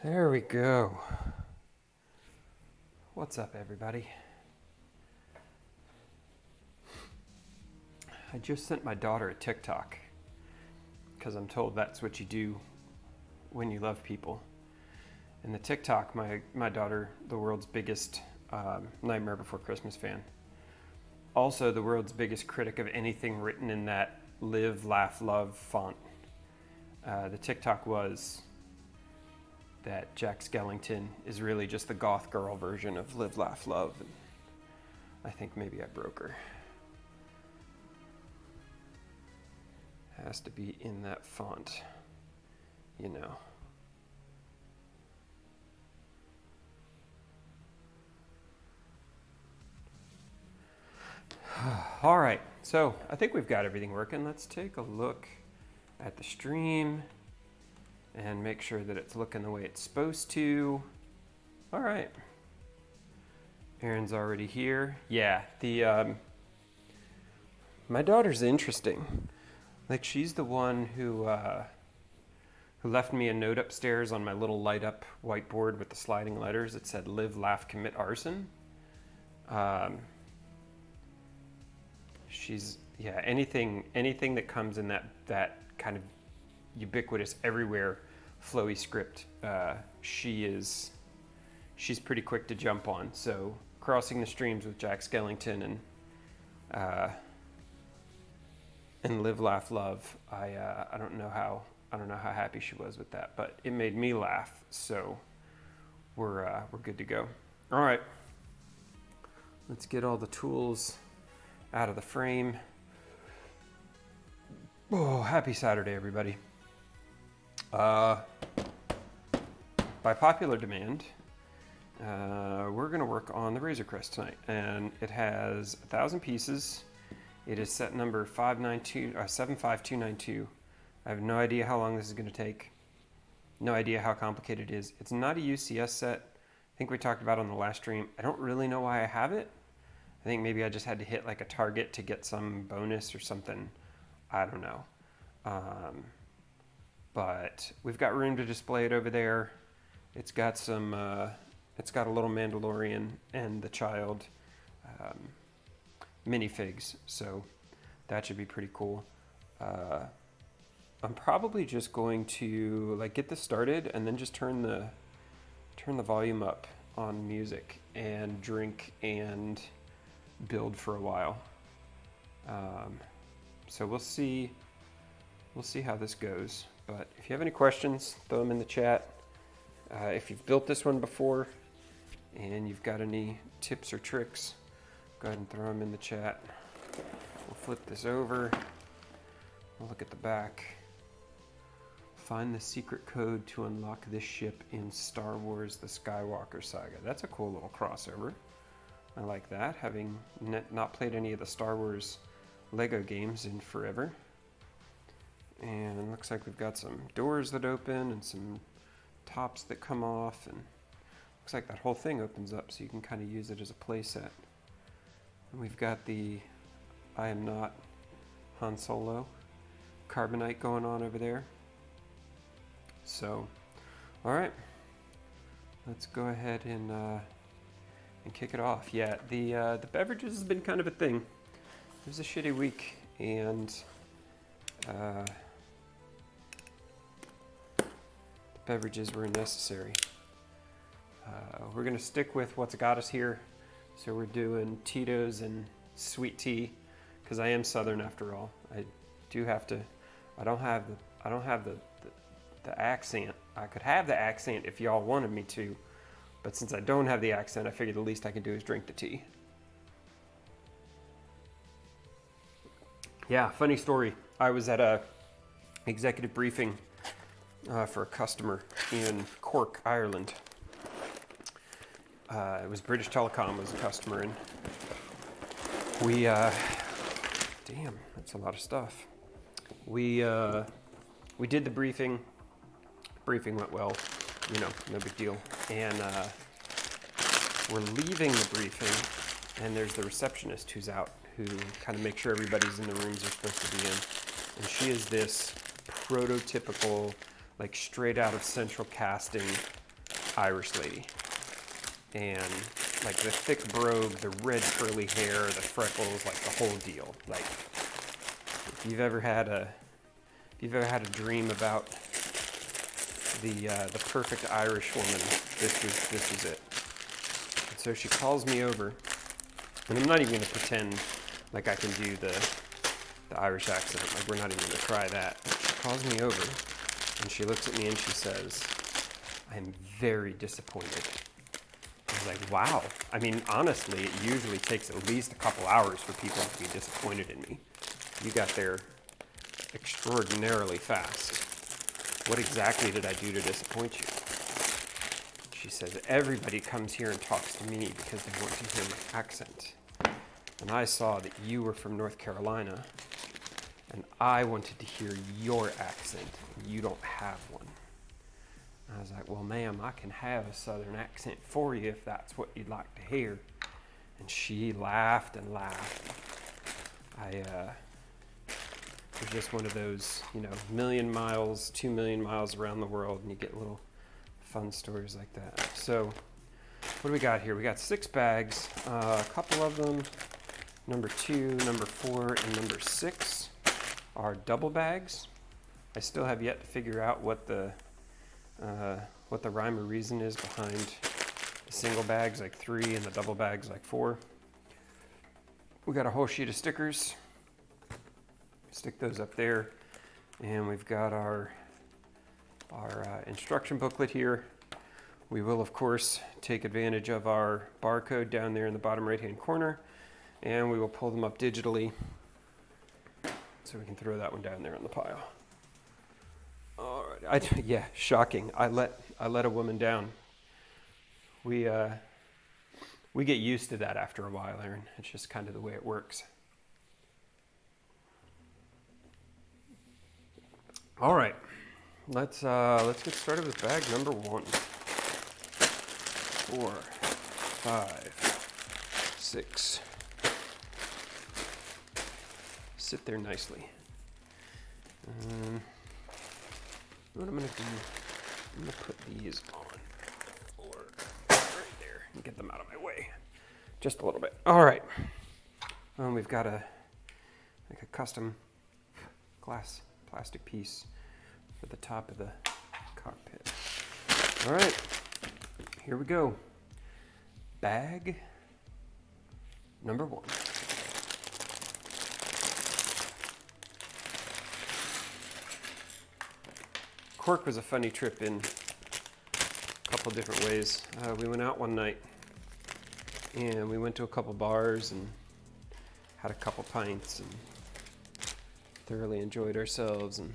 There we go. What's up, everybody? I just sent my daughter a TikTok because I'm told that's what you do when you love people. And the TikTok, my daughter, the world's biggest Nightmare Before Christmas fan, also the world's biggest critic of anything written in that live, laugh, love font. The TikTok was that Jack Skellington is really just the goth girl version of Live, Laugh, Love. And I think maybe I broke her. Has to be in that font, you know. All right, so I think we've got everything working. Let's take a look at the stream and make sure that it's looking the way it's supposed to. All right. Aaron's already here. Yeah, my daughter's interesting. Like, she's the one who left me a note upstairs on my little light up whiteboard with the sliding letters that said live, laugh, commit arson. She's, yeah, anything that comes in that kind of ubiquitous everywhere flowy script, she's pretty quick to jump on. So Crossing the Streams with Jack Skellington and Live, Laugh, Love, I don't know how happy she was with that, but it made me laugh, so we're good to go. All right, let's get all the tools out of the frame. Oh, happy Saturday, everybody. By popular demand, we're going to work on the Razor Crest tonight, and it has 1,000 pieces. It is set number 75292. I have no idea how long this is going to take. No idea how complicated it is. It's not a UCS set. I think we talked about it on the last stream. I don't really know why I have it. I think maybe I just had to hit like a target to get some bonus or something. I don't know. But we've got room to display it over there. It's got some, it's got a little Mandalorian and the child minifigs, so that should be pretty cool. I'm probably just going to like get this started and then just turn the volume up on music and drink and build for a while. So we'll see how this goes. But if you have any questions, throw them in the chat. If you've built this one before and you've got any tips or tricks, go ahead and throw them in the chat. We'll flip this over. We'll look at the back. Find the secret code to unlock this ship in Star Wars: The Skywalker Saga. That's a cool little crossover. I like that, having not played any of the Star Wars Lego games in forever. And it looks like we've got some doors that open and some tops that come off, and looks like that whole thing opens up so you can kind of use it as a play set. And we've got the I am not Han Solo carbonite going on over there. So, all right, let's go ahead and kick it off. Yeah, the beverages has been kind of a thing. It was a shitty week, and beverages were necessary. We're gonna stick with what's got us here. So we're doing Tito's and sweet tea, because I am Southern after all. I don't have the accent. I could have the accent if y'all wanted me to, but since I don't have the accent, I figured the least I can do is drink the tea. Yeah, funny story. I was at a executive briefing for a customer in Cork, Ireland. It was British Telecom was a customer, and we, damn, that's a lot of stuff. We did the briefing. Briefing went well, you know, no big deal. And we're leaving the briefing, and there's the receptionist who's out, who kind of makes sure everybody's in the rooms they're supposed to be in. And she is this prototypical, like straight out of Central Casting Irish lady. And like the thick brogue, the red curly hair, the freckles, like the whole deal. Like if you've ever had a dream about the perfect Irish woman, this was it. And so she calls me over, and I'm not even gonna pretend like I can do the Irish accent. Like we're not even gonna try that. She calls me over, and she looks at me and she says, "I am very disappointed." I was like, wow. I mean, honestly, it usually takes at least a couple hours for people to be disappointed in me. You got there extraordinarily fast. What exactly did I do to disappoint you? She says, everybody comes here and talks to me because they want to hear my accent. And I saw that you were from North Carolina, and I wanted to hear your accent, and you don't have one. I was like, well, ma'am, I can have a southern accent for you if that's what you'd like to hear. And she laughed and laughed. It was just one of those, 1,000,000 miles, 2 million miles around the world, and you get little fun stories like that. So what do we got here? We got 6 bags. A couple of them, number 2, number 4, and number 6 are double bags. I still have yet to figure out what the rhyme or reason is behind the single bags like 3 and the double bags like 4. We got a whole sheet of stickers. Stick those up there, and we've got our instruction booklet here. We will, of course, take advantage of our barcode down there in the bottom right-hand corner, and we will pull them up digitally so we can throw that one down there on the pile. All right. Yeah, shocking. I let a woman down. We get used to that after a while, Aaron. It's just kind of the way it works. All right, let's get started with bag number 1. 4, 5, 6. Sit there nicely. What I'm gonna do, I'm gonna put these on the floor right there and get them out of my way, just a little bit. All right, we've got a custom glass plastic piece for the top of the cockpit. All right, here we go. Bag number 1. Cork was a funny trip in a couple different ways. We went out one night and we went to a couple bars and had a couple pints and thoroughly enjoyed ourselves. And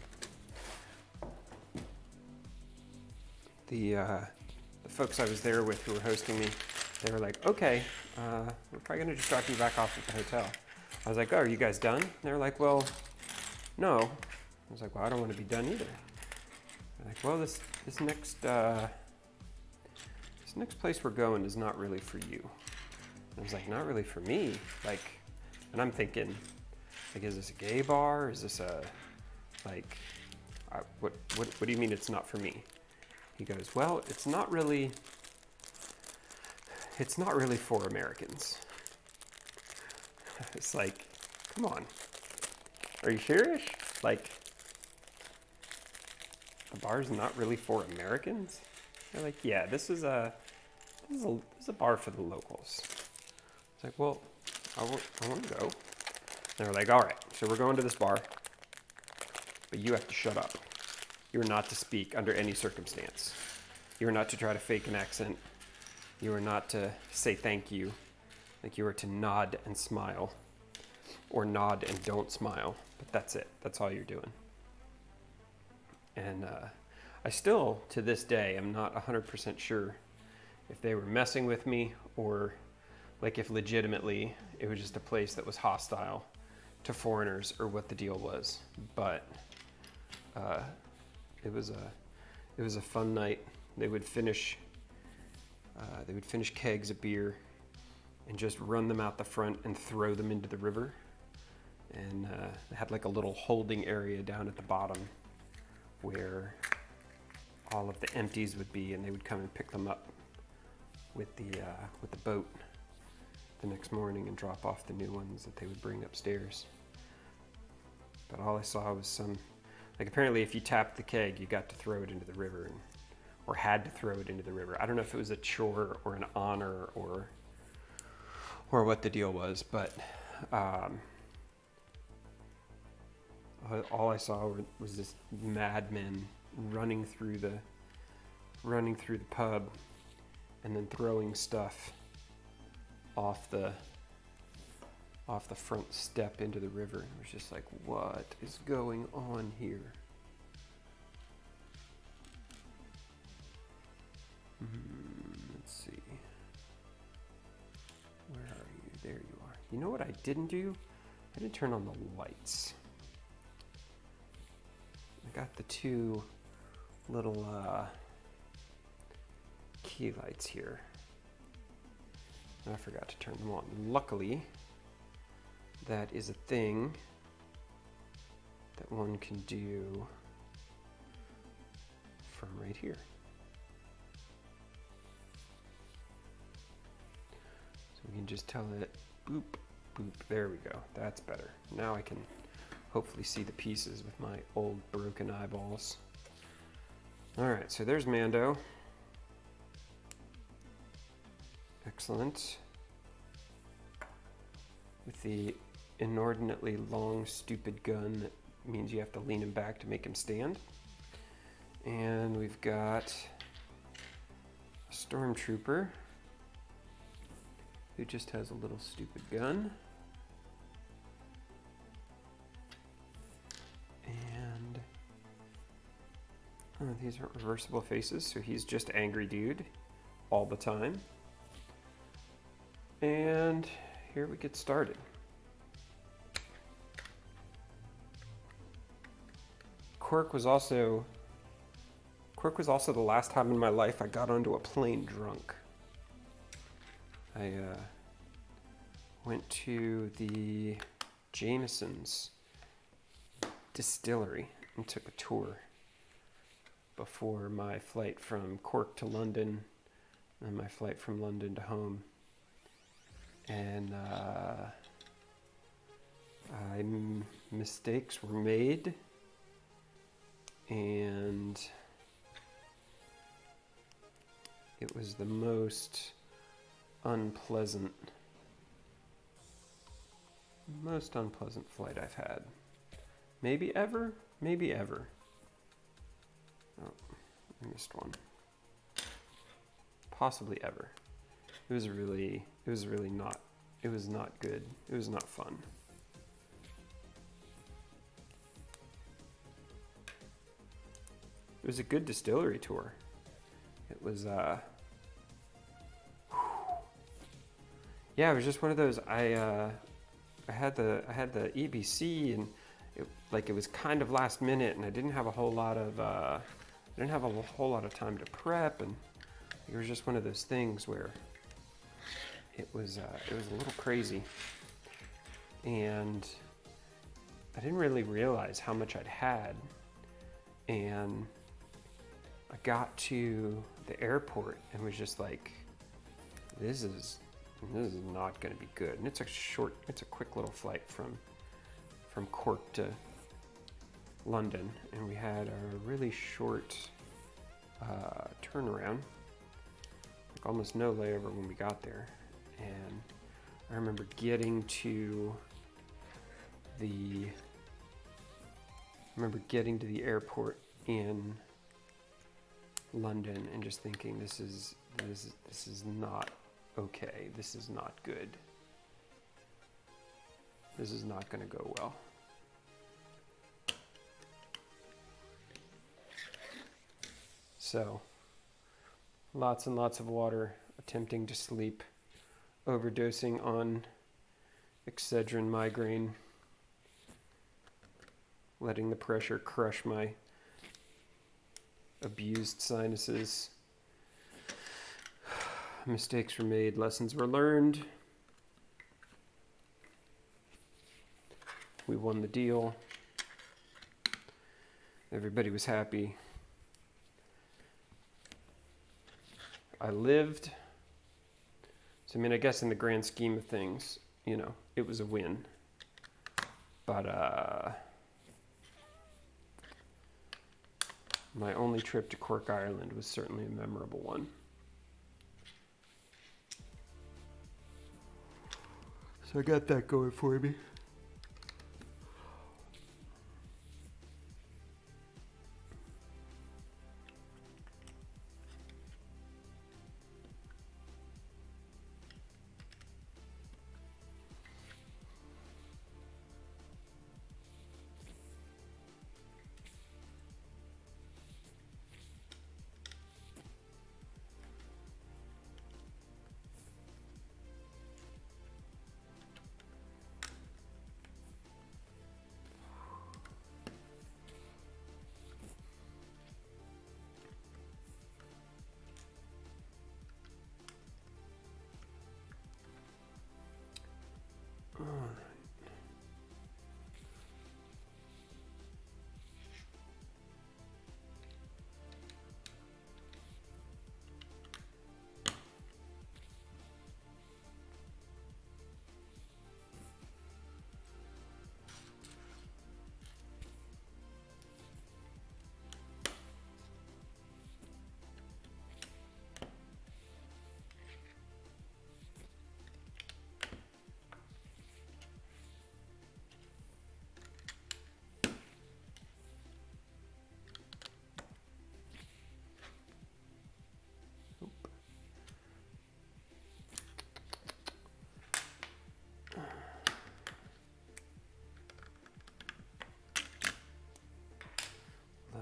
the folks I was there with who were hosting me, they were like, okay, we're probably gonna just drop you back off at the hotel. I was like, oh, are you guys done? And they were like, well, no. I was like, well, I don't want to be done either. They're like, well, this next place we're going is not really for you. And I was like, not really for me? Like, and I'm thinking, like, is this a gay bar? Is this a, like, what do you mean it's not for me? He goes, well, it's not really for Americans. It's like, come on, are you serious? Like, the bar's not really for Americans? They're like, yeah, this is a bar for the locals. It's like, well, I want to go. And they were like, all right, so we're going to this bar, but you have to shut up. You are not to speak under any circumstance. You are not to try to fake an accent. You are not to say thank you. Like, you are to nod and smile, or nod and don't smile, but that's it. That's all you're doing. And I still, to this day, am not 100% sure if they were messing with me or like if legitimately it was just a place that was hostile to foreigners or what the deal was. But it was a fun night. They would finish kegs of beer and just run them out the front and throw them into the river. And they had like a little holding area down at the bottom where all of the empties would be, and they would come and pick them up with the boat the next morning and drop off the new ones that they would bring upstairs. But all I saw was apparently if you tapped the keg, you got to throw it into the river, or had to throw it into the river. I don't know if it was a chore or an honor or what the deal was, but all I saw was this madmen running through the pub and then throwing stuff off the front step into the river. It was just like, what is going on here? Let's see. Where are you? There you are. You know what I didn't do? I didn't turn on the lights. I got the two little key lights here. I forgot to turn them on. Luckily, that is a thing that one can do from right here. So we can just tell it, boop, boop, there we go. That's better. Now I can hopefully see the pieces with my old broken eyeballs. Alright, so there's Mando. Excellent. With the inordinately long, stupid gun that means you have to lean him back to make him stand. And we've got a stormtrooper who just has a little stupid gun. And these aren't reversible faces, so he's just angry dude all the time. And here we get started. Quirk was also the last time in my life I got onto a plane drunk. I went to the Jameson's distillery and took a tour before my flight from Cork to London and my flight from London to home. And mistakes were made, and it was the most unpleasant flight I've had. Maybe ever. Oh, I missed one. Possibly ever. It was not good. It was not fun. It was a good distillery tour. It was yeah, it was just one of those. I had the EBC, and it was kind of last minute, and I didn't have a whole lot of time to prep, and it was just one of those things where it was a little crazy, and I didn't really realize how much I'd had, and I got to the airport and was just like, this is not going to be good. And it's a quick little flight from Cork to London, and we had a really short turnaround, like almost no layover when we got there. And I remember getting to the airport in London and just thinking, this is not okay. This is not good. This is not going to go well. So, lots and lots of water, attempting to sleep, overdosing on Excedrin migraine, letting the pressure crush my abused sinuses. Mistakes were made, lessons were learned. We won the deal. Everybody was happy. I lived. So, I mean, I guess in the grand scheme of things, you know, it was a win. But my only trip to Cork, Ireland was certainly a memorable one. So I got that going for me.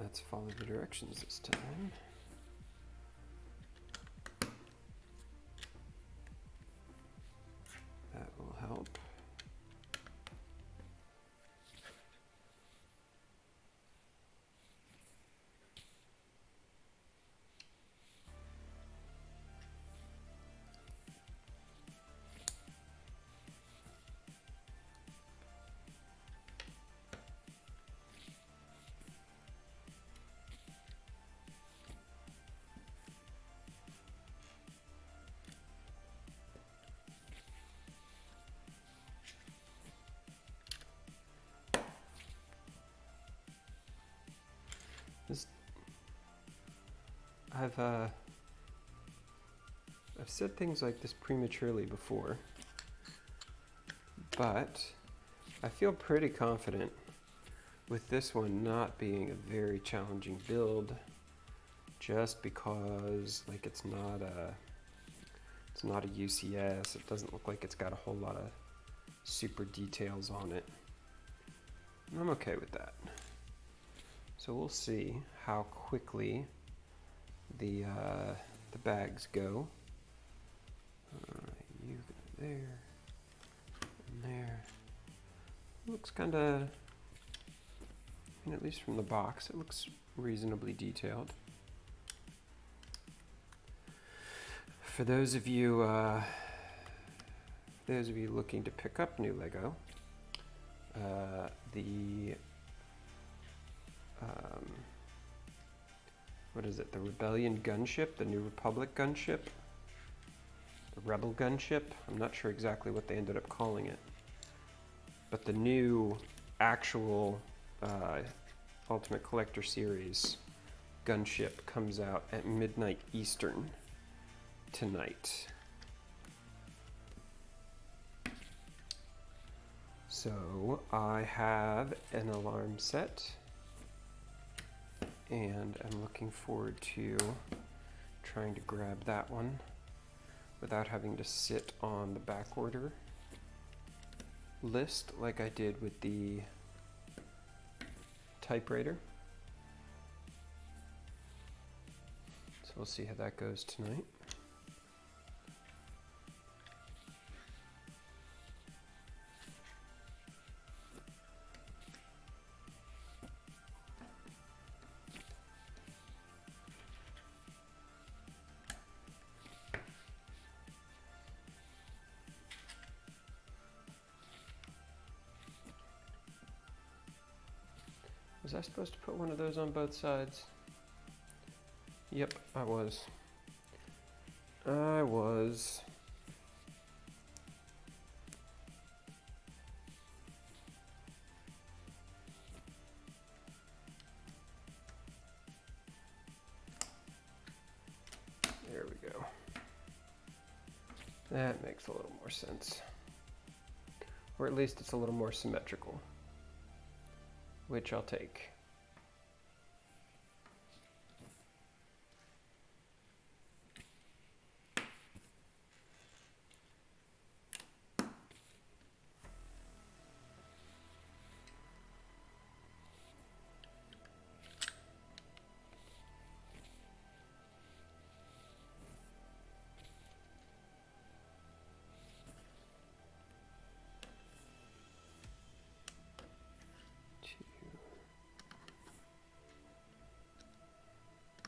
Let's follow the directions this time. That will help. I've said things like this prematurely before, but I feel pretty confident with this one not being a very challenging build, just because like it's not a UCS. It doesn't look like it's got a whole lot of super details on it. And I'm okay with that. So we'll see how quickly the bags go. You go there and there. Looks kind of, I mean, at least from the box, it looks reasonably detailed. For those of you looking to pick up new Lego, what is it? The Rebellion Gunship, the new Republic Gunship, the Rebel Gunship. I'm not sure exactly what they ended up calling it, but the new actual Ultimate Collector Series gunship comes out at midnight Eastern tonight. So I have an alarm set, and I'm looking forward to trying to grab that one without having to sit on the back order list like I did with the typewriter. So we'll see how that goes tonight. Was I supposed to put one of those on both sides? Yep, I was. I was... There we go. That makes a little more sense. Or at least it's a little more symmetrical, which I'll take.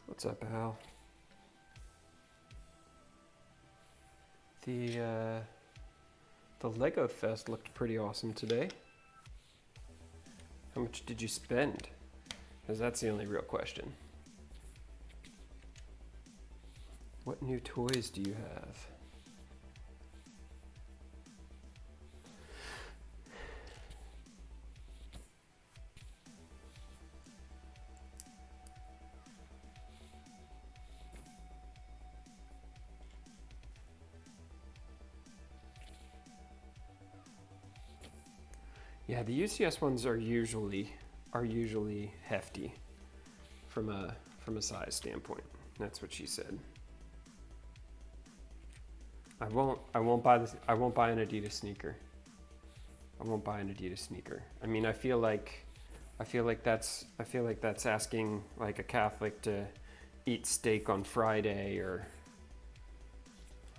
What's up, Al? The Lego Fest looked pretty awesome today. How much did you spend? Because that's the only real question. What new toys do you have? Yeah, the UCS ones are usually hefty from a size standpoint. That's what she said. I won't buy an Adidas sneaker. I won't buy an Adidas sneaker. I mean, I feel like that's asking like a Catholic to eat steak on Friday, or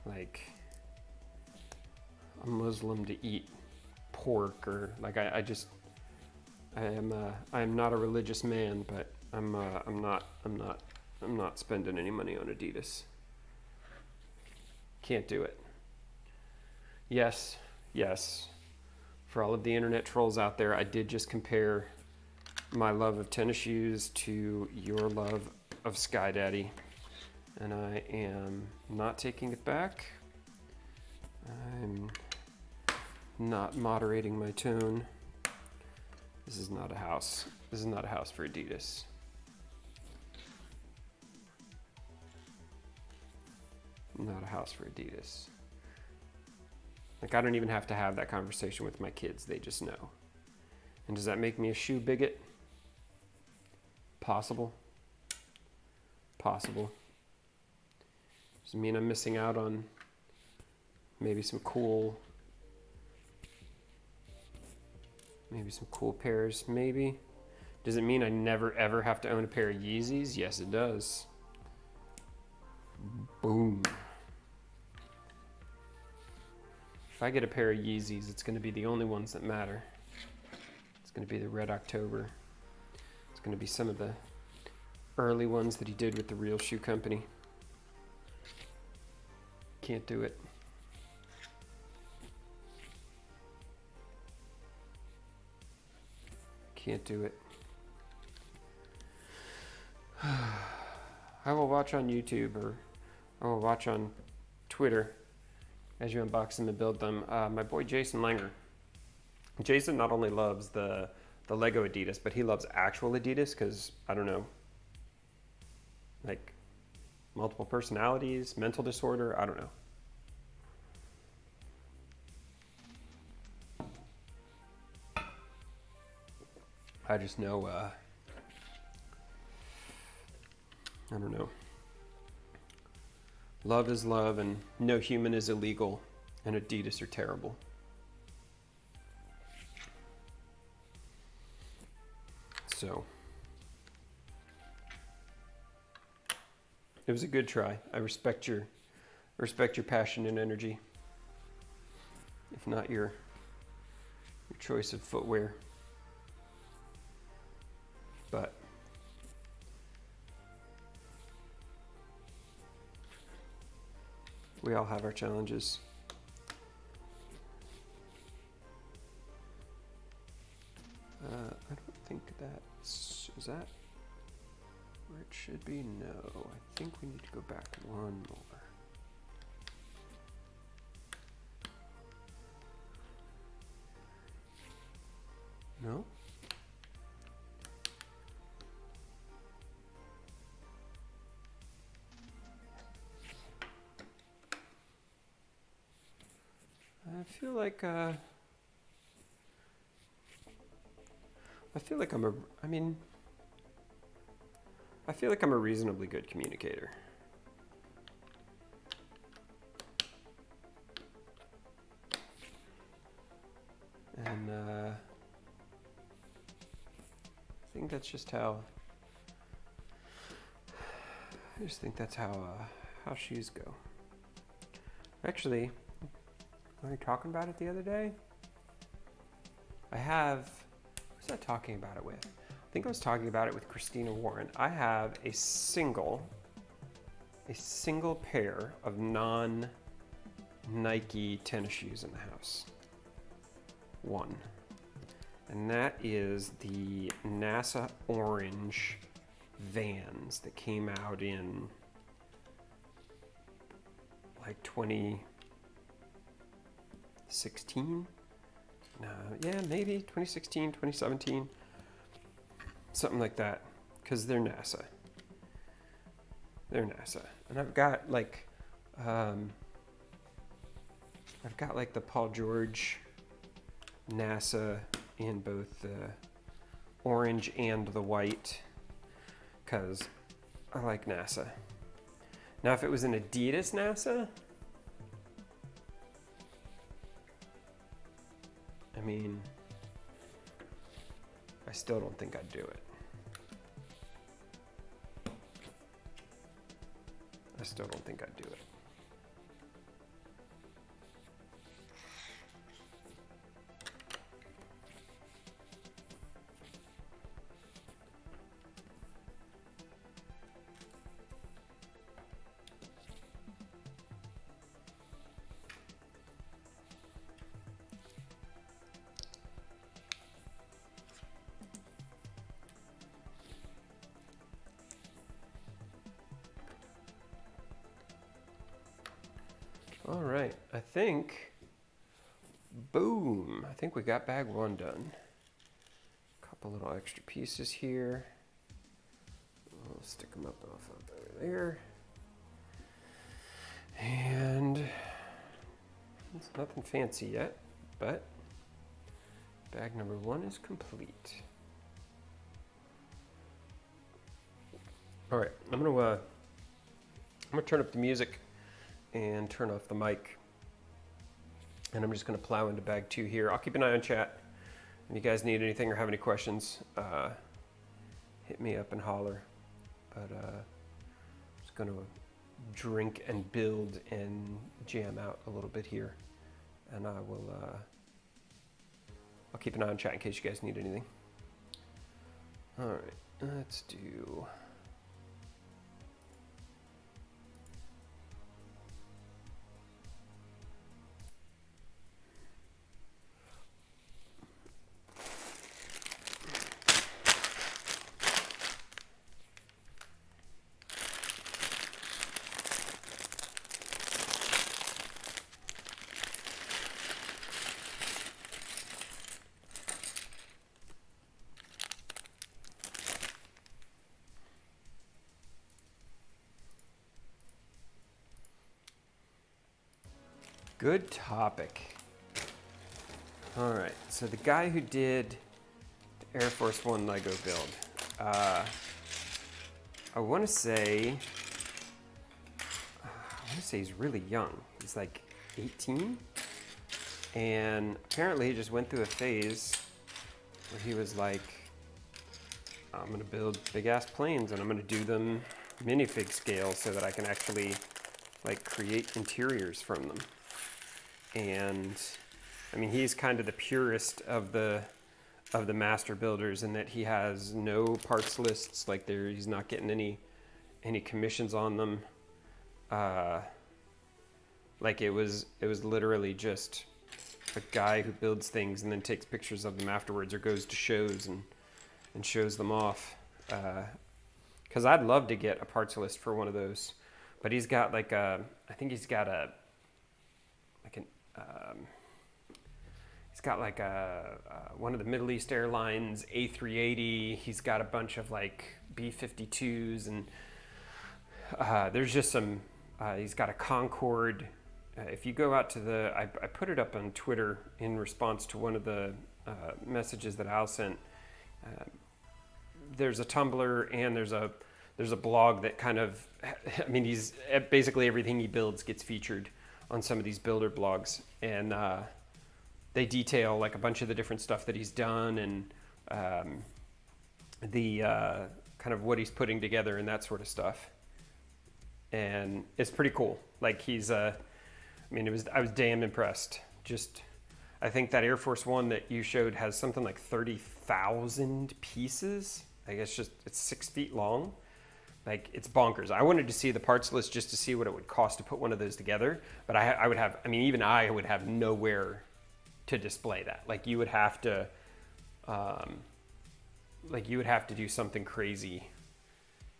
like a Muslim to eat pork, or like I am not a religious man, but I'm not spending any money on Adidas. Can't do it. Yes. For all of the internet trolls out there, I did just compare my love of tennis shoes to your love of Sky Daddy, and I am not taking it back. I'm not moderating my tone. This is not a house. This is not a house for Adidas. Not a house for Adidas. Like, I don't even have to have that conversation with my kids. They just know. And does that make me a shoe bigot? Possible. Does it mean I'm missing out on maybe some cool pairs? Maybe. Does it mean I never ever have to own a pair of Yeezys? Yes, it does. Boom. If I get a pair of Yeezys, it's going to be the only ones that matter. It's going to be the Red October. It's going to be some of the early ones that he did with the Real Shoe Company. Can't do it. Can't do it. I will watch on YouTube, or I will watch on Twitter as you unbox them and build them. My boy Jason Langer. Jason not only loves the Lego Adidas, but he loves actual Adidas because, I don't know, like multiple personalities, mental disorder, I don't know. I just know, I don't know. Love is love, and no human is illegal, and Adidas are terrible. So, it was a good try. I respect your passion and energy. If not your choice of footwear. But we all have our challenges. I don't think is that where it should be? No, I think we need to go back one more. No? I feel like I'm a reasonably good communicator. And I think that's just how, I just think that's how shoes go. Actually, we were talking about it the other day. Who was I talking about it with? I think I was talking about it with Christina Warren. I have a single pair of non-Nike tennis shoes in the house. One. And that is the NASA orange Vans that came out in like 2016? No, yeah, maybe 2016, 2017. Something like that. Because they're NASA. They're NASA. And I've got like the Paul George NASA in both the orange and the white, because I like NASA. Now, if it was an Adidas NASA, I mean, I still don't think I'd do it. I still don't think I'd do it. All right, I think, boom, I think we got bag one done. Couple little extra pieces here. I'll stick them up over there. And it's nothing fancy yet, but bag number one is complete. All right, I'm gonna turn up the music and turn off the mic, and I'm just going to plow into bag two here. I'll keep an eye on chat. If you guys need anything or have any questions, hit me up and holler. But just going to drink and build and jam out a little bit here, and I'll keep an eye on chat in case you guys need anything. All right, let's do. Good topic. All right, so the guy who did the Air Force One Lego build, I want to say he's really young. He's like 18, and apparently he just went through a phase where he was like, I'm gonna build big ass planes and I'm gonna do them minifig scale so that I can actually like create interiors from them. And I mean, he's kind of the purest of the master builders in that he has no parts lists. Like he's not getting any commissions on them. Like it was literally just a guy who builds things and then takes pictures of them afterwards, or goes to shows and shows them off. Because I'd love to get a parts list for one of those, but he's got like he's he's got like one of the Middle East Airlines A380. He's got a bunch of like B-52s, and there's just some. He's got a Concorde. If you go out to I put it up on Twitter in response to one of the messages that Al sent. There's a Tumblr and there's a blog that kind of, I mean, he's basically everything he builds gets featured on some of these builder blogs, and they detail like a bunch of the different stuff that he's done, and the kind of what he's putting together and that sort of stuff. And it's pretty cool. Like I was damn impressed. Just, I think that Air Force One that you showed has something like 30,000 pieces. I guess it's 6 feet long. Like, it's bonkers. I wanted to see the parts list just to see what it would cost to put one of those together. But I would have, I mean, even I would have nowhere to display that. Like, you would have to, do something crazy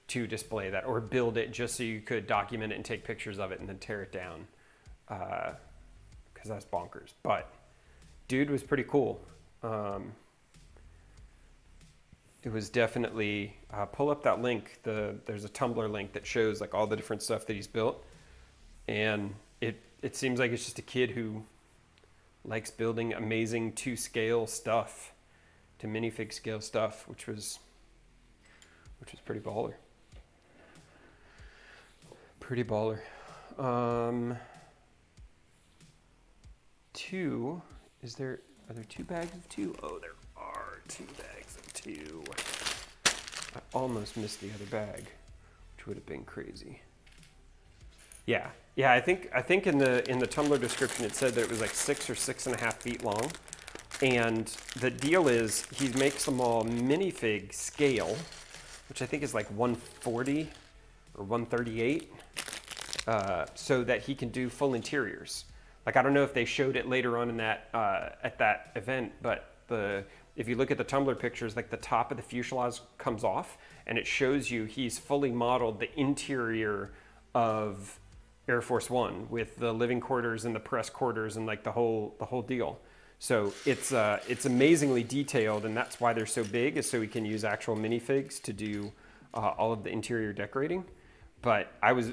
to display that, or build it just so you could document it and take pictures of it and then tear it down. Because that's bonkers. But dude was pretty cool. It was definitely, pull up that link. There's a Tumblr link that shows like all the different stuff that he's built. And it seems like it's just a kid who likes building amazing to scale stuff, to minifig scale stuff, which was pretty baller. Pretty baller. Are there 2 bags of 2? Oh, there are 2 bags of 2. I almost missed the other bag, which would have been crazy. Yeah. I think in the Tumblr description it said that it was like 6 or 6.5 feet long. And the deal is he makes them all minifig scale, which I think is like 140 or 138, so that he can do full interiors. Like, I don't know if they showed it later on in that at that event, but if you look at the Tumblr pictures, like the top of the fuselage comes off, and it shows you he's fully modeled the interior of Air Force One with the living quarters and the press quarters and like the whole deal. So it's amazingly detailed, and that's why they're so big, is so we can use actual minifigs to do all of the interior decorating. But I was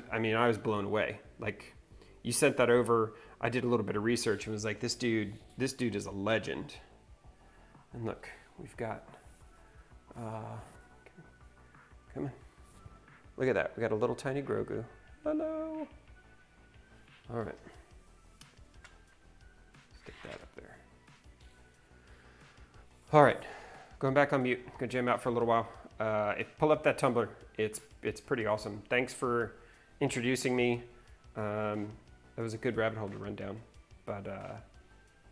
blown away. Like, you sent that over. I did a little bit of research and was like, this dude is a legend. And look, we've got, come on. Look at that. We got a little tiny Grogu. Hello. All right. Stick that up there. All right. Going back on mute. Gonna jam out for a little while. Pull up that Tumblr. It's pretty awesome. Thanks for introducing me. That was a good rabbit hole to run down, but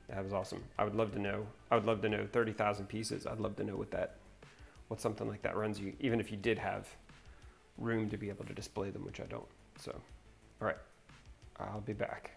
that was awesome. I would love to know 30,000 pieces. I'd love to know what something like that runs you, even if you did have room to be able to display them, which I don't. So, all right, I'll be back.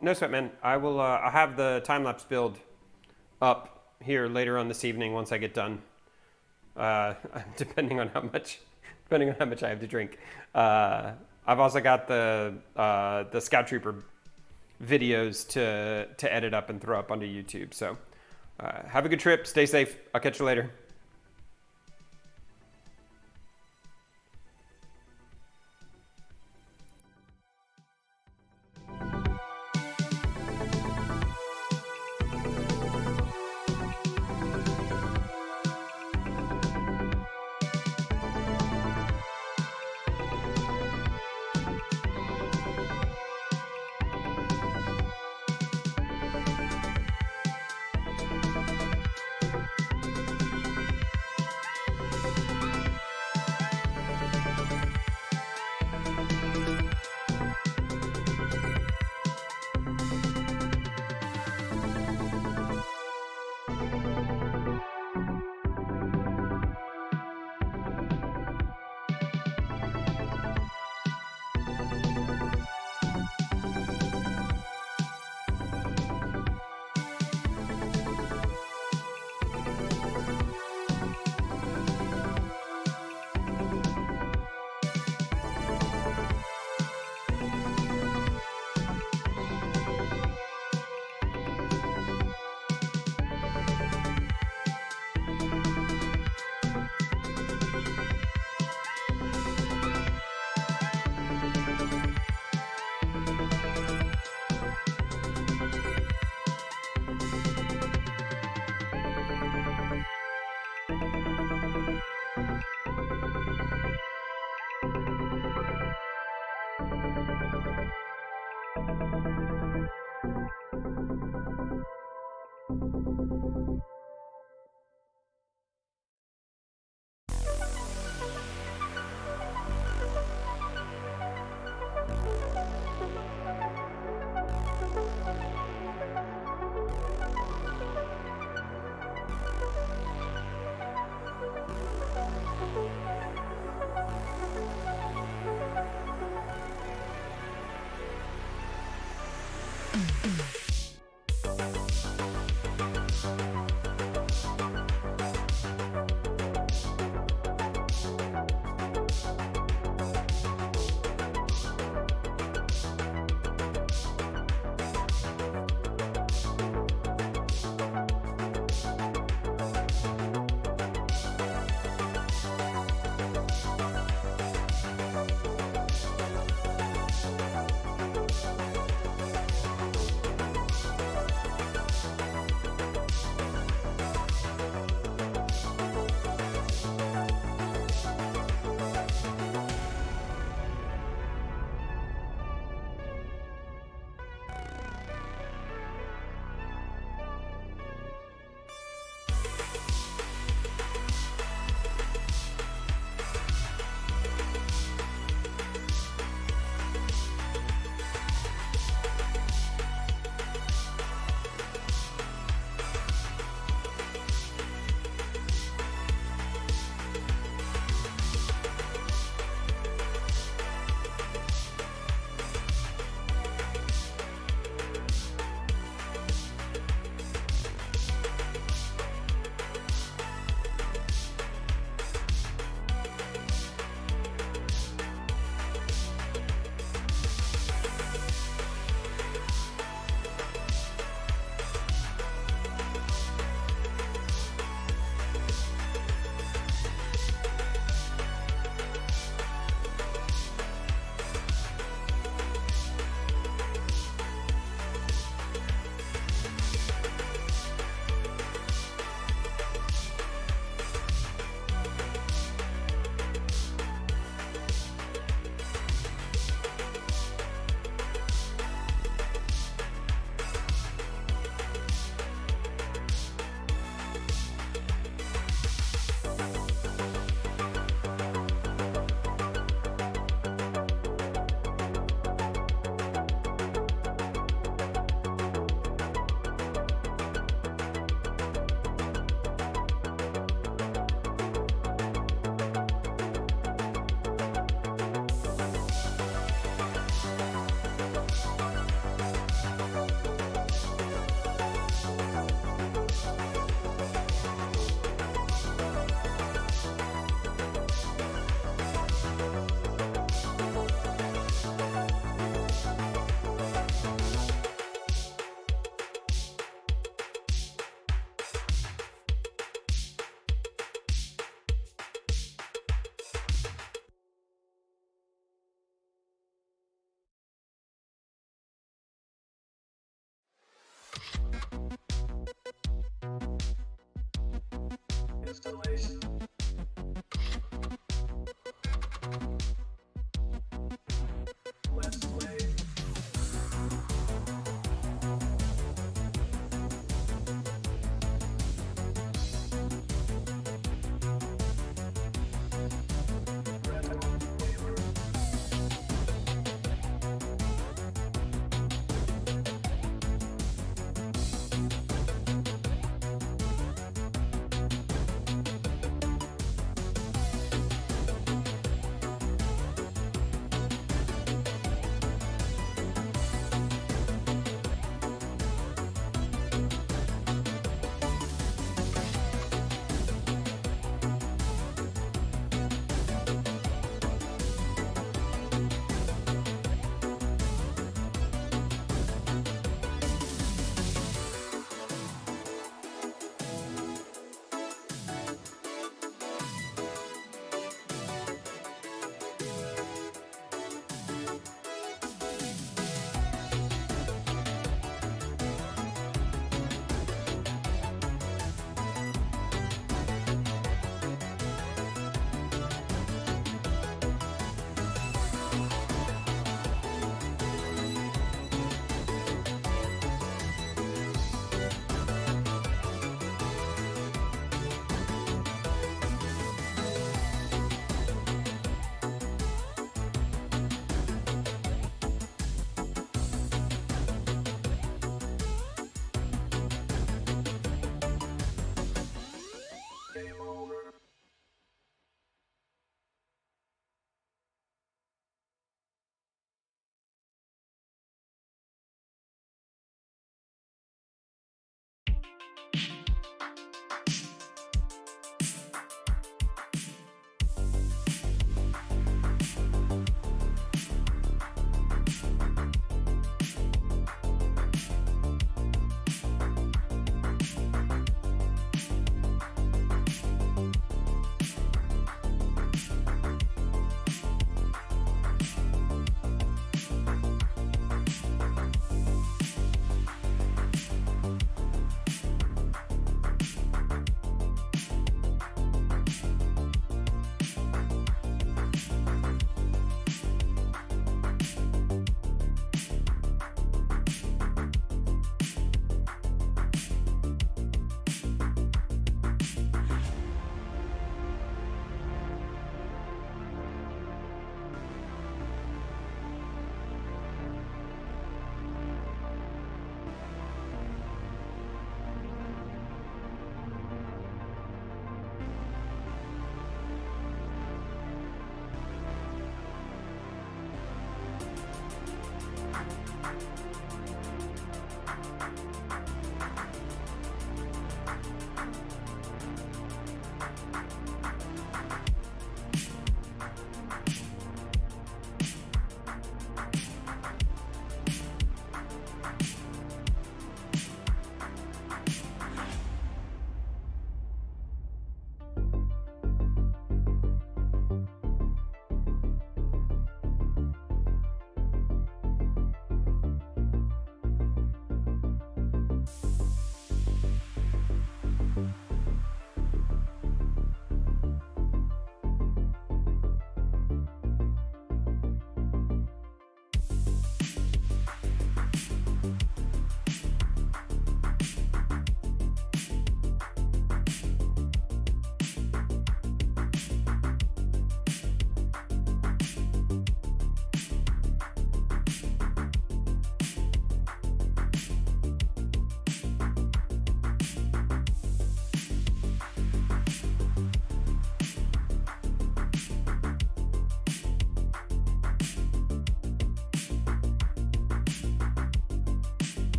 No sweat, man. I will. I'll have the time lapse build up here later on this evening once I get done. Depending on how much I have to drink. I've also got the Scout Trooper videos to edit up and throw up onto YouTube. So have a good trip. Stay safe. I'll catch you later.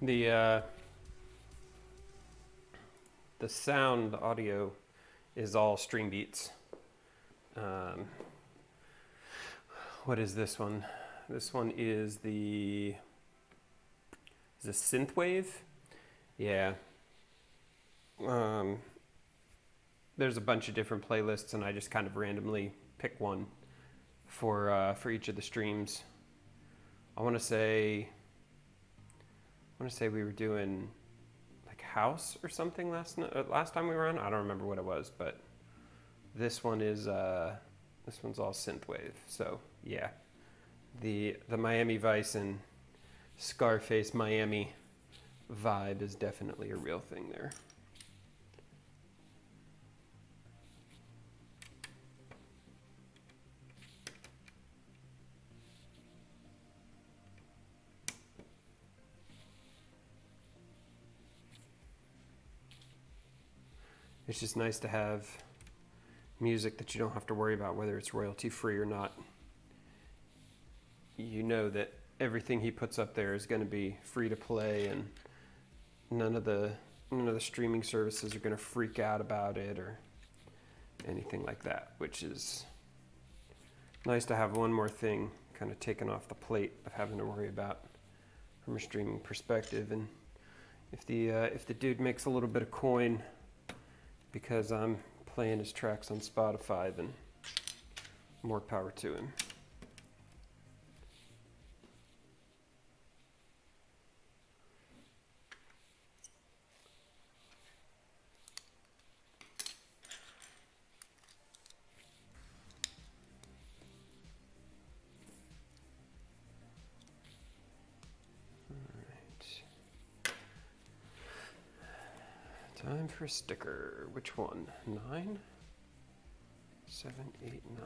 The sound, the audio, is all stream beats. What is this one? This one is the synthwave. Yeah. There's a bunch of different playlists, and I just kind of randomly pick one for each of the streams. I want to say we were doing like house or something last time we were on. I don't remember what it was, but this one is this one's all synthwave. So yeah, the Miami Vice and Scarface Miami vibe is definitely a real thing there. It's just nice to have music that you don't have to worry about whether it's royalty free or not. You know that everything he puts up there is going to be free to play, and none of the streaming services are going to freak out about it or anything like that, which is nice to have one more thing kind of taken off the plate of having to worry about from a streaming perspective. And if the dude makes a little bit of coin because I'm playing his tracks on Spotify, then more power to him. Time for a sticker. Which one? 9? 7, 8, 9.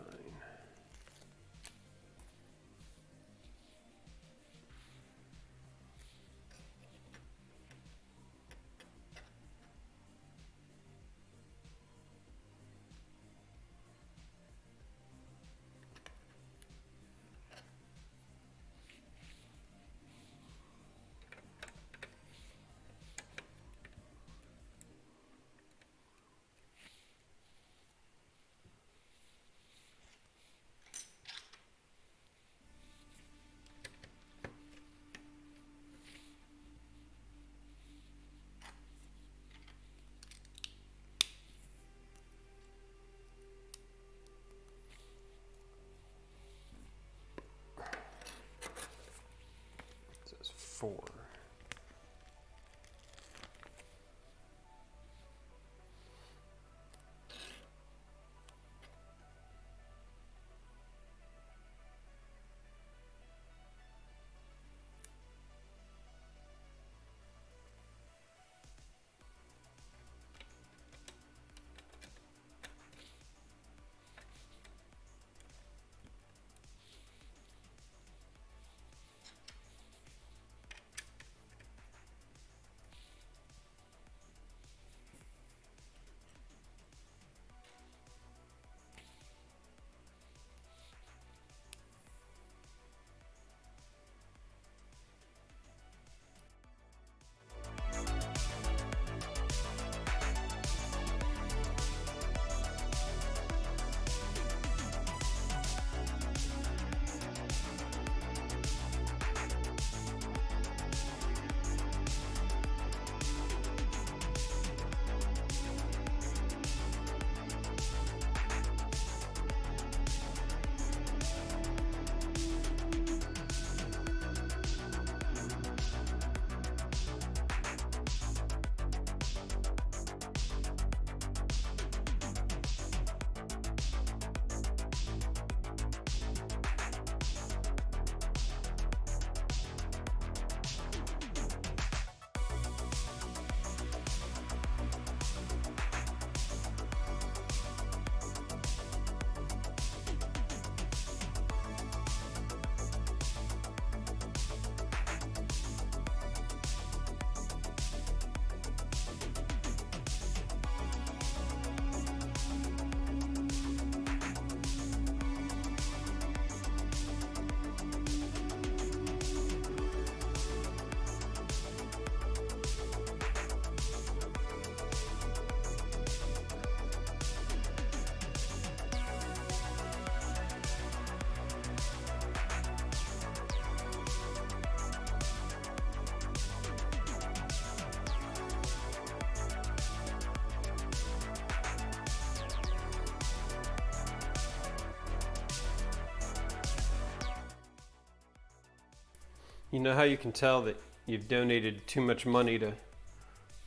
You know how you can tell that you've donated too much money to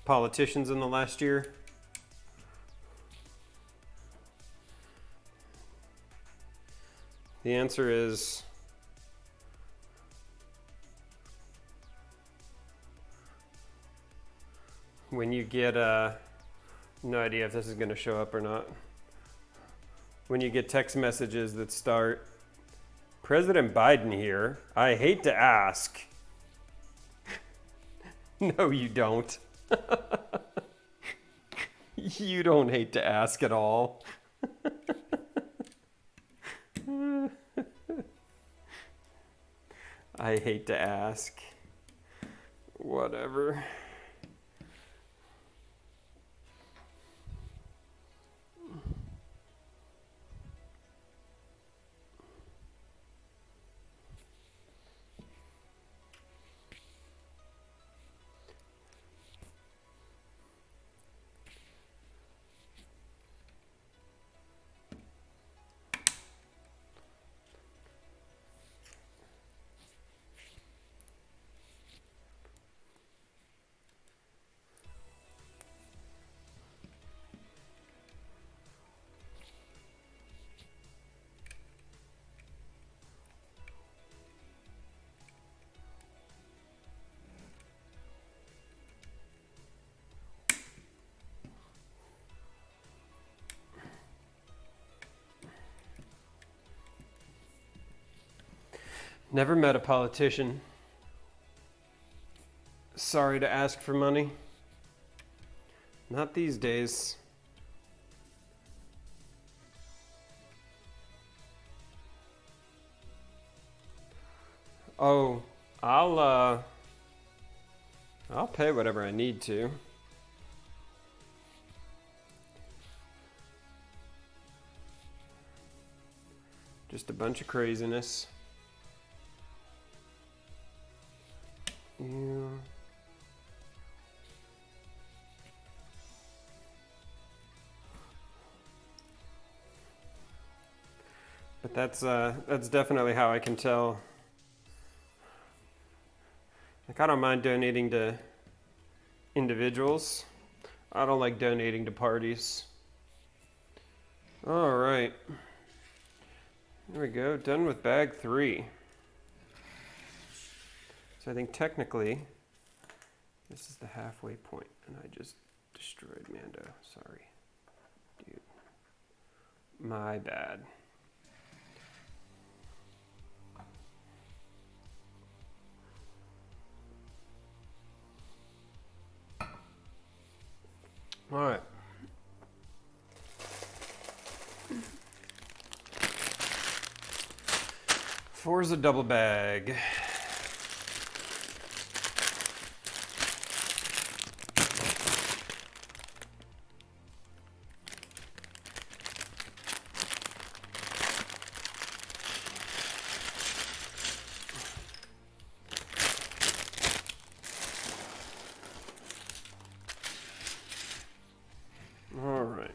politicians in the last year? The answer is when you get no idea if this is going to show up or not. When you get text messages that start, President Biden here, I hate to ask. No, you don't. You don't hate to ask at all. I hate to ask. Whatever. Never met a politician sorry to ask for money. Not these days. Oh, I'll pay whatever I need to. Just a bunch of craziness. Yeah. But that's definitely how I can tell. Like, I don't mind donating to individuals. I don't like donating to parties. All right. There we go. Done with bag 3. So I think technically this is the halfway point, and I just destroyed Mando. Sorry, dude. My bad. All right. Four's a double bag. All right.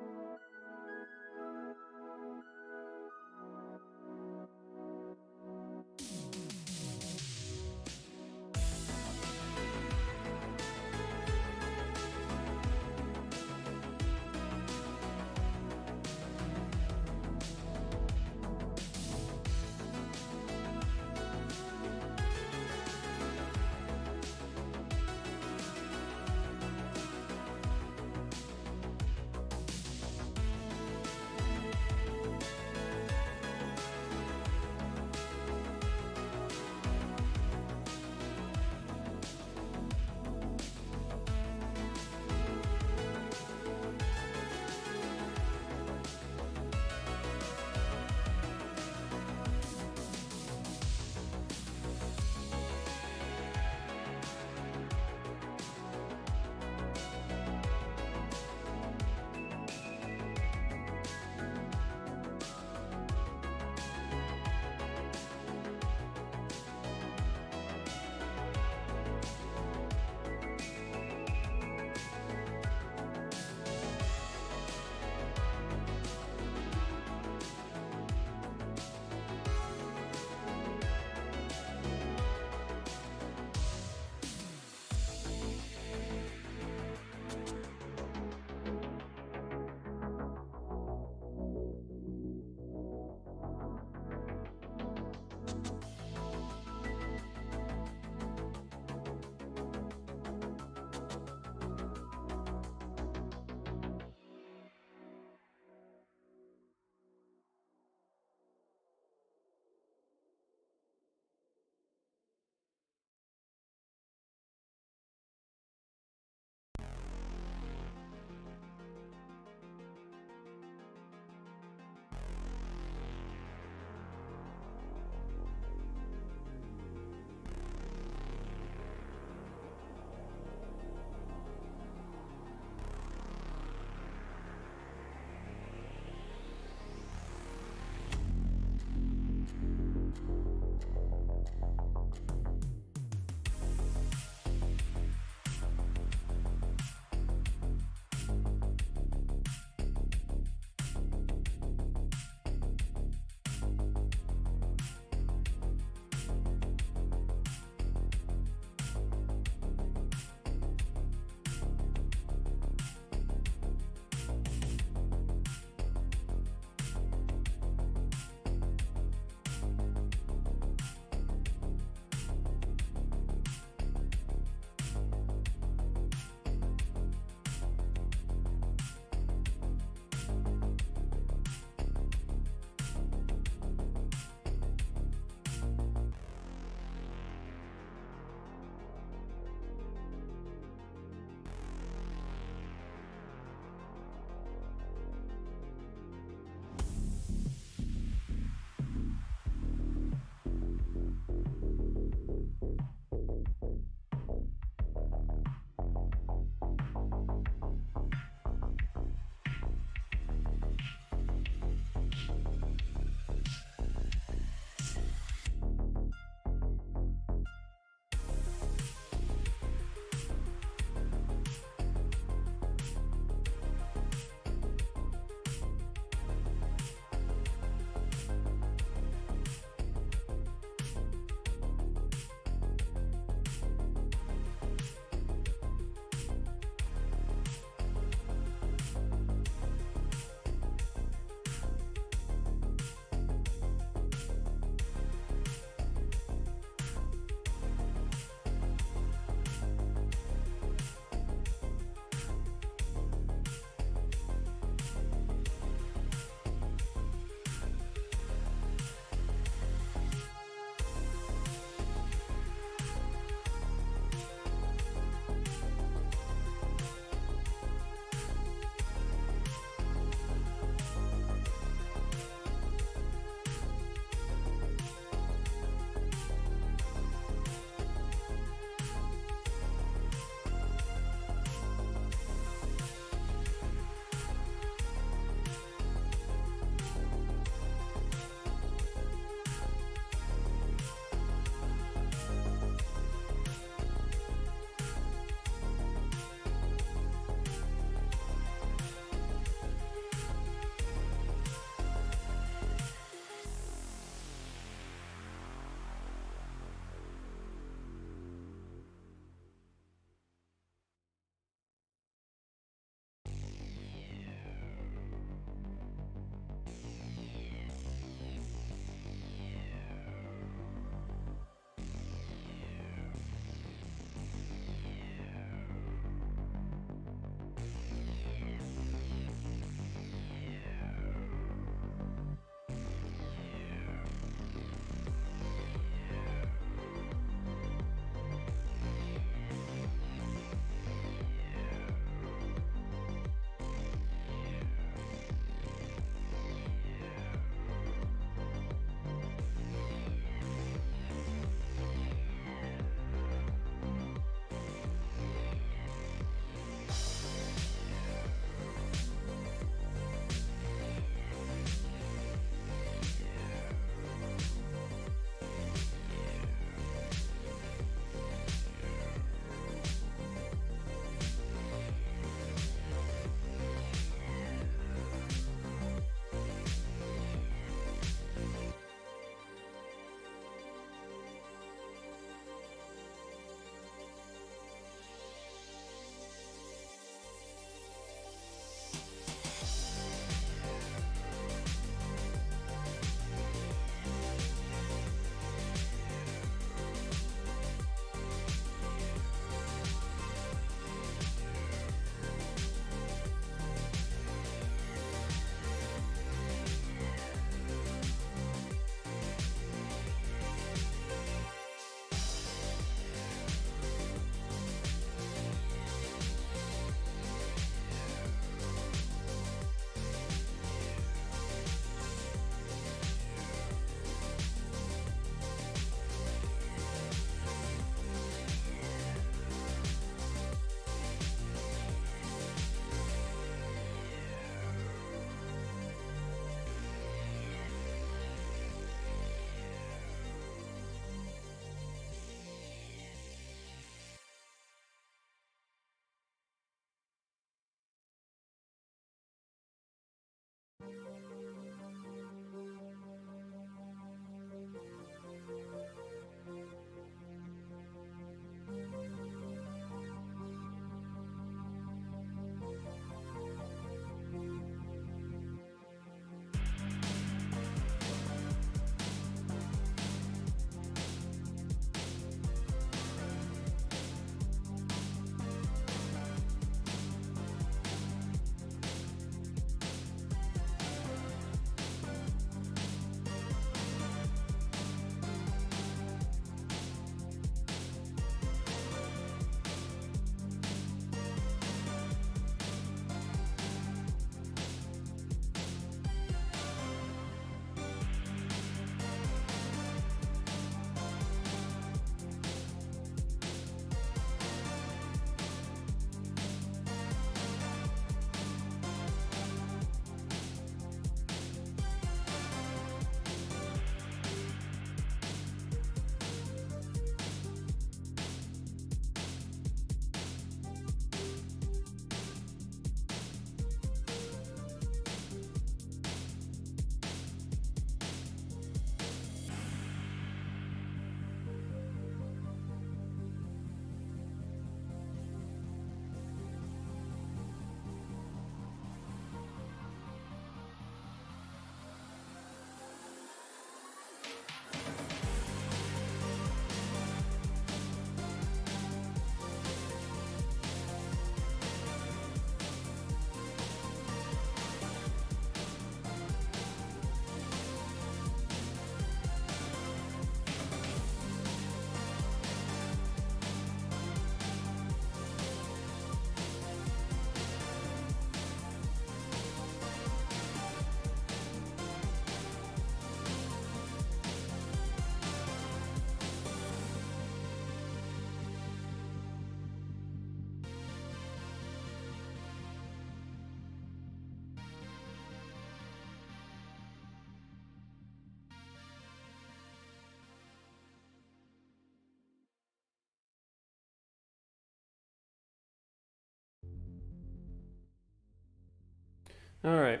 All right,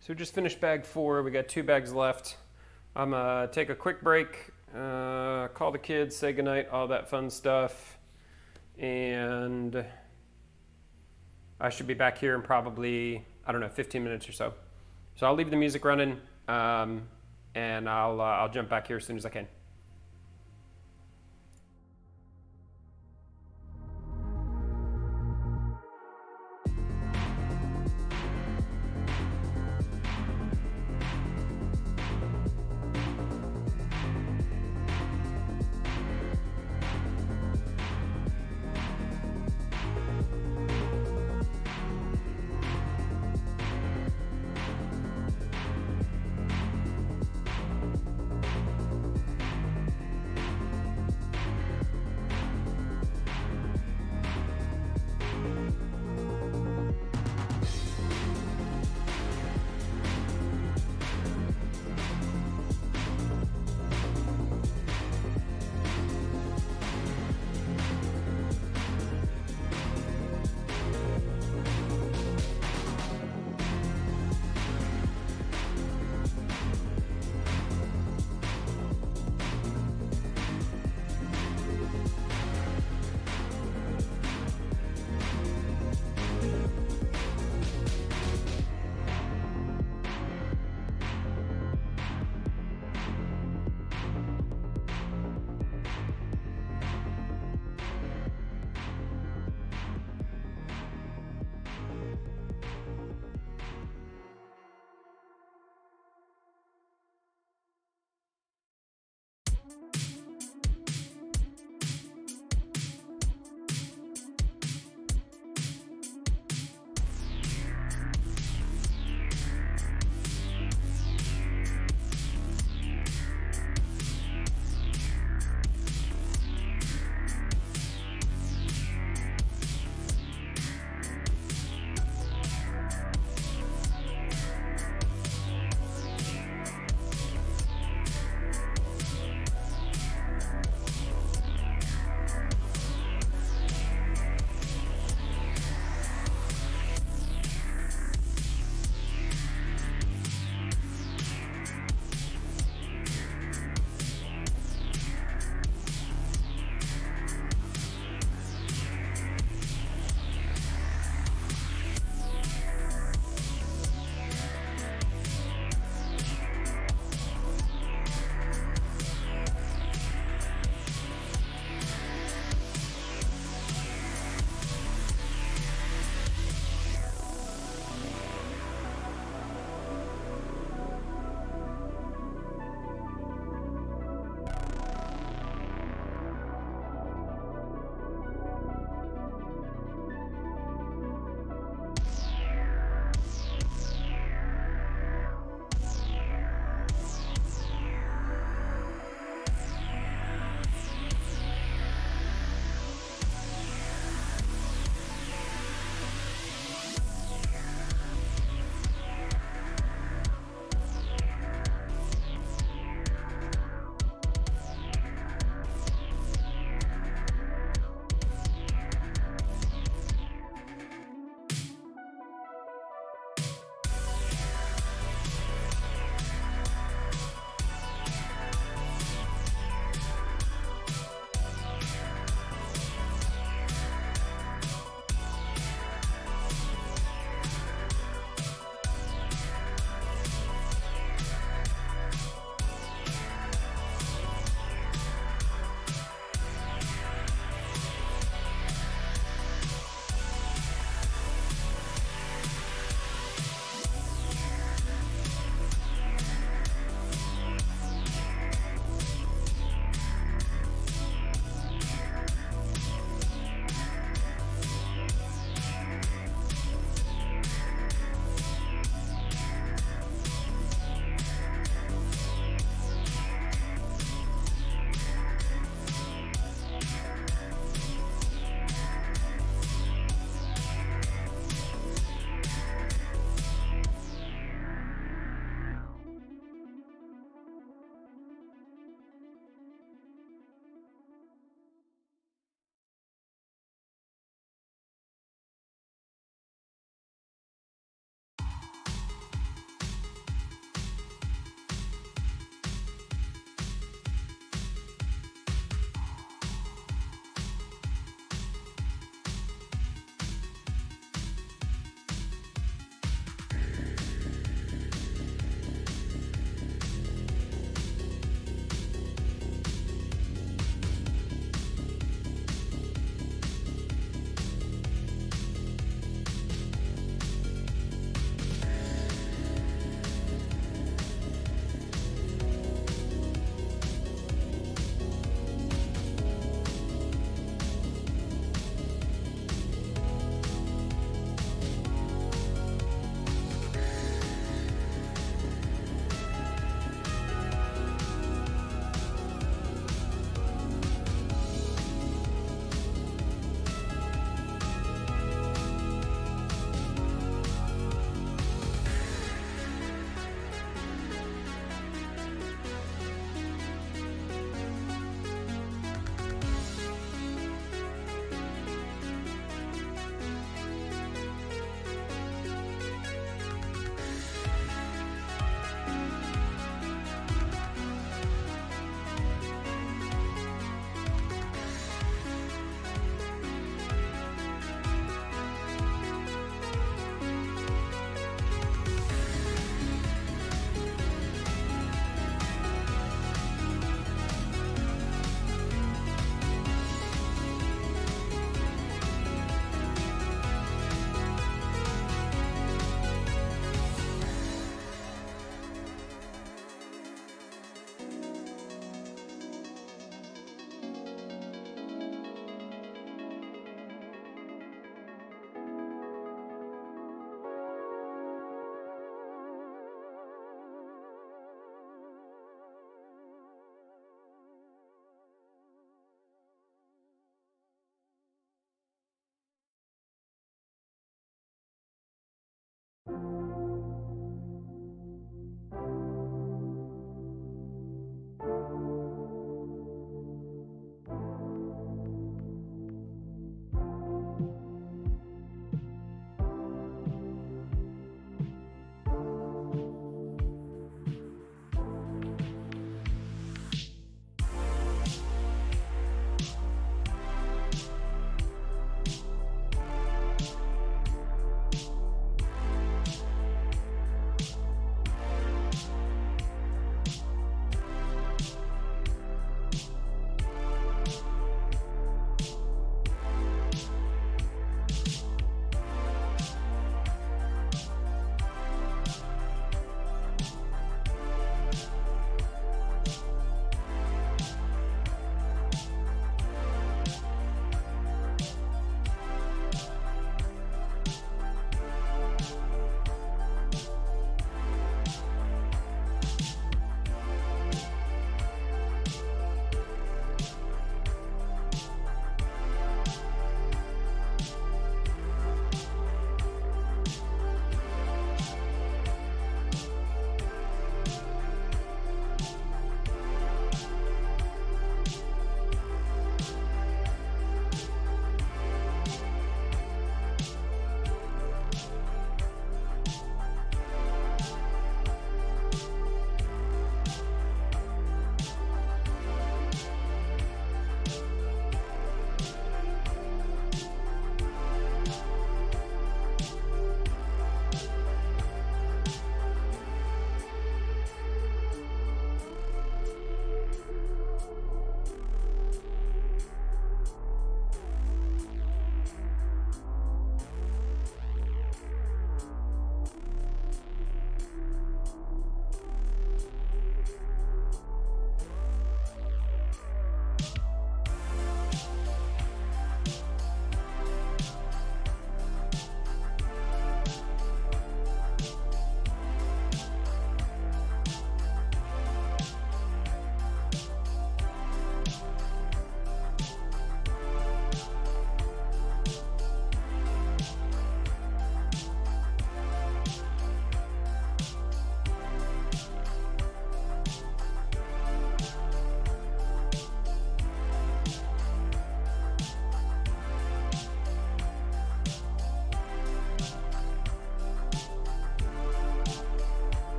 so we just finished bag 4. We got 2 bags left. I'm gonna take a quick break, call the kids, say goodnight, all that fun stuff, and I should be back here in probably, I don't know, 15 minutes or so. So I'll leave the music running, and I'll jump back here as soon as I can.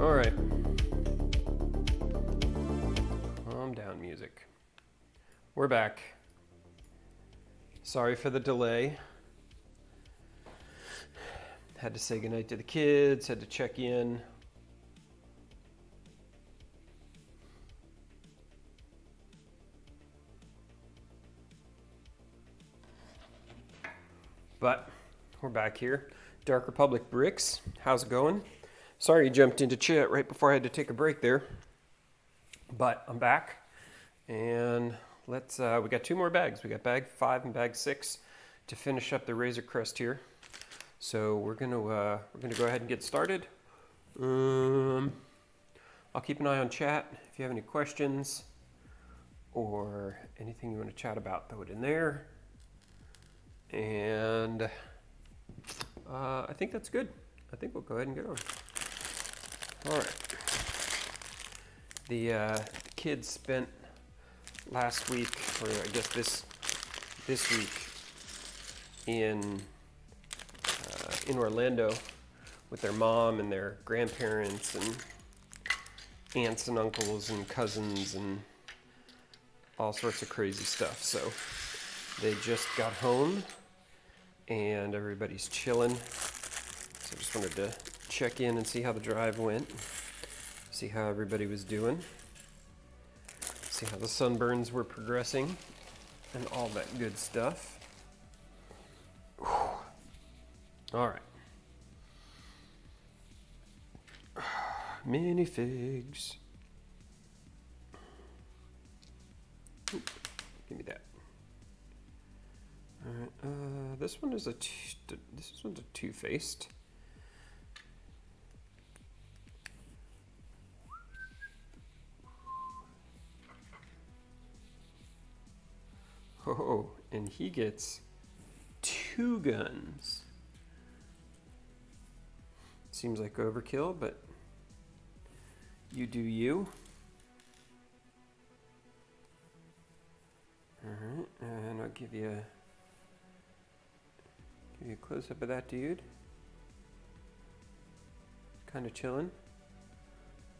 All right. Calm down, music. We're back. Sorry for the delay. Had to say goodnight to the kids, had to check in. But we're back here. Dark Republic Bricks, how's it going? Sorry you jumped into chat right before I had to take a break there. But I'm back, and let's, we got 2 more bags. We got bag 5 and bag 6 to finish up the Razor Crest here. So we're gonna go ahead and get started. I'll keep an eye on chat. If you have any questions or anything you want to chat about, throw it in there. And I think that's good. I think we'll go ahead and get on. All right. The kids spent last week, or I guess this week, in Orlando with their mom and their grandparents and aunts and uncles and cousins and all sorts of crazy stuff. So they just got home and everybody's chilling. So I just wanted to check in and see how the drive went, see how everybody was doing, see how the sunburns were progressing and all that good stuff. Whew. All right. Minifigs. Oop, give me that. All right. This one is this one's a two-faced. Oh, and he gets 2 guns. Seems like overkill, but you do you. Alright, and I'll give you a close-up of that dude. Kind of chilling.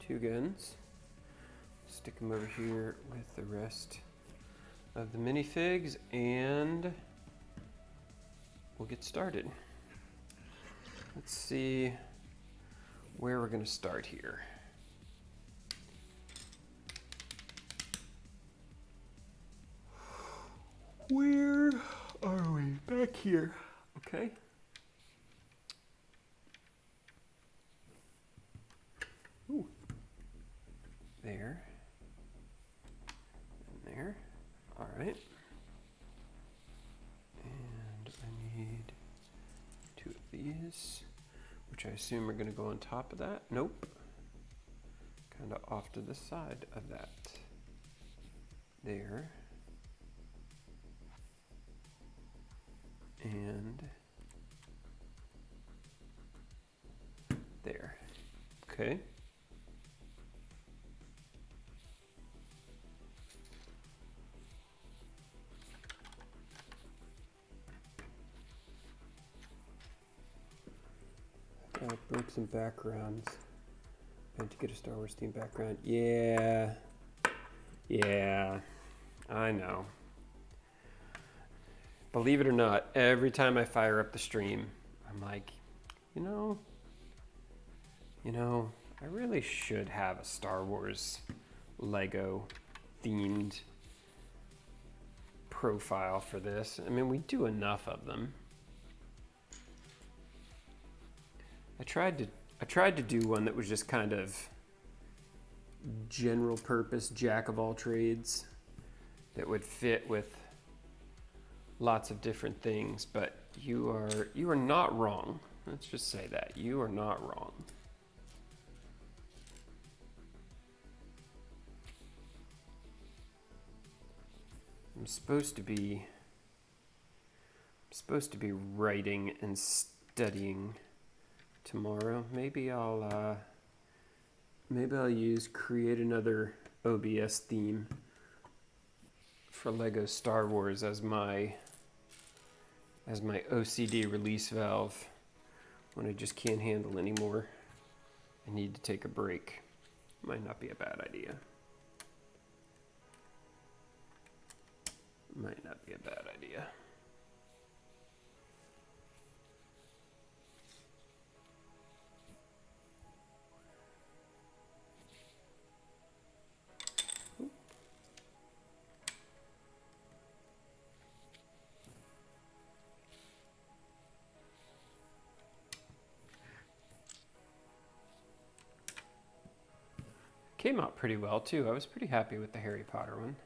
2 guns. Stick him over here with the rest of the minifigs, and we'll get started. Let's see where we're going to start here. Where are we? Back here. Okay. Ooh. There. And there. All right. And I need 2 of these, which I assume are going to go on top of that. Nope. Kind of off to the side of that. There. And there. Okay. Bricks and backgrounds. I had to get a Star Wars theme background. Yeah. Yeah. I know. Believe it or not, every time I fire up the stream, I'm like, you know, I really should have a Star Wars Lego themed profile for this. I mean, we do enough of them. I tried to do one that was just kind of general purpose, jack of all trades, that would fit with lots of different things, but you are not wrong. Let's just say that. You are not wrong. I'm supposed to be writing and studying tomorrow. Maybe I'll create another OBS theme for Lego Star Wars as my OCD release valve when I just can't handle anymore. I need to take a break. Might not be a bad idea. Might not be a bad idea. Came out pretty well too. I was pretty happy with the Harry Potter one.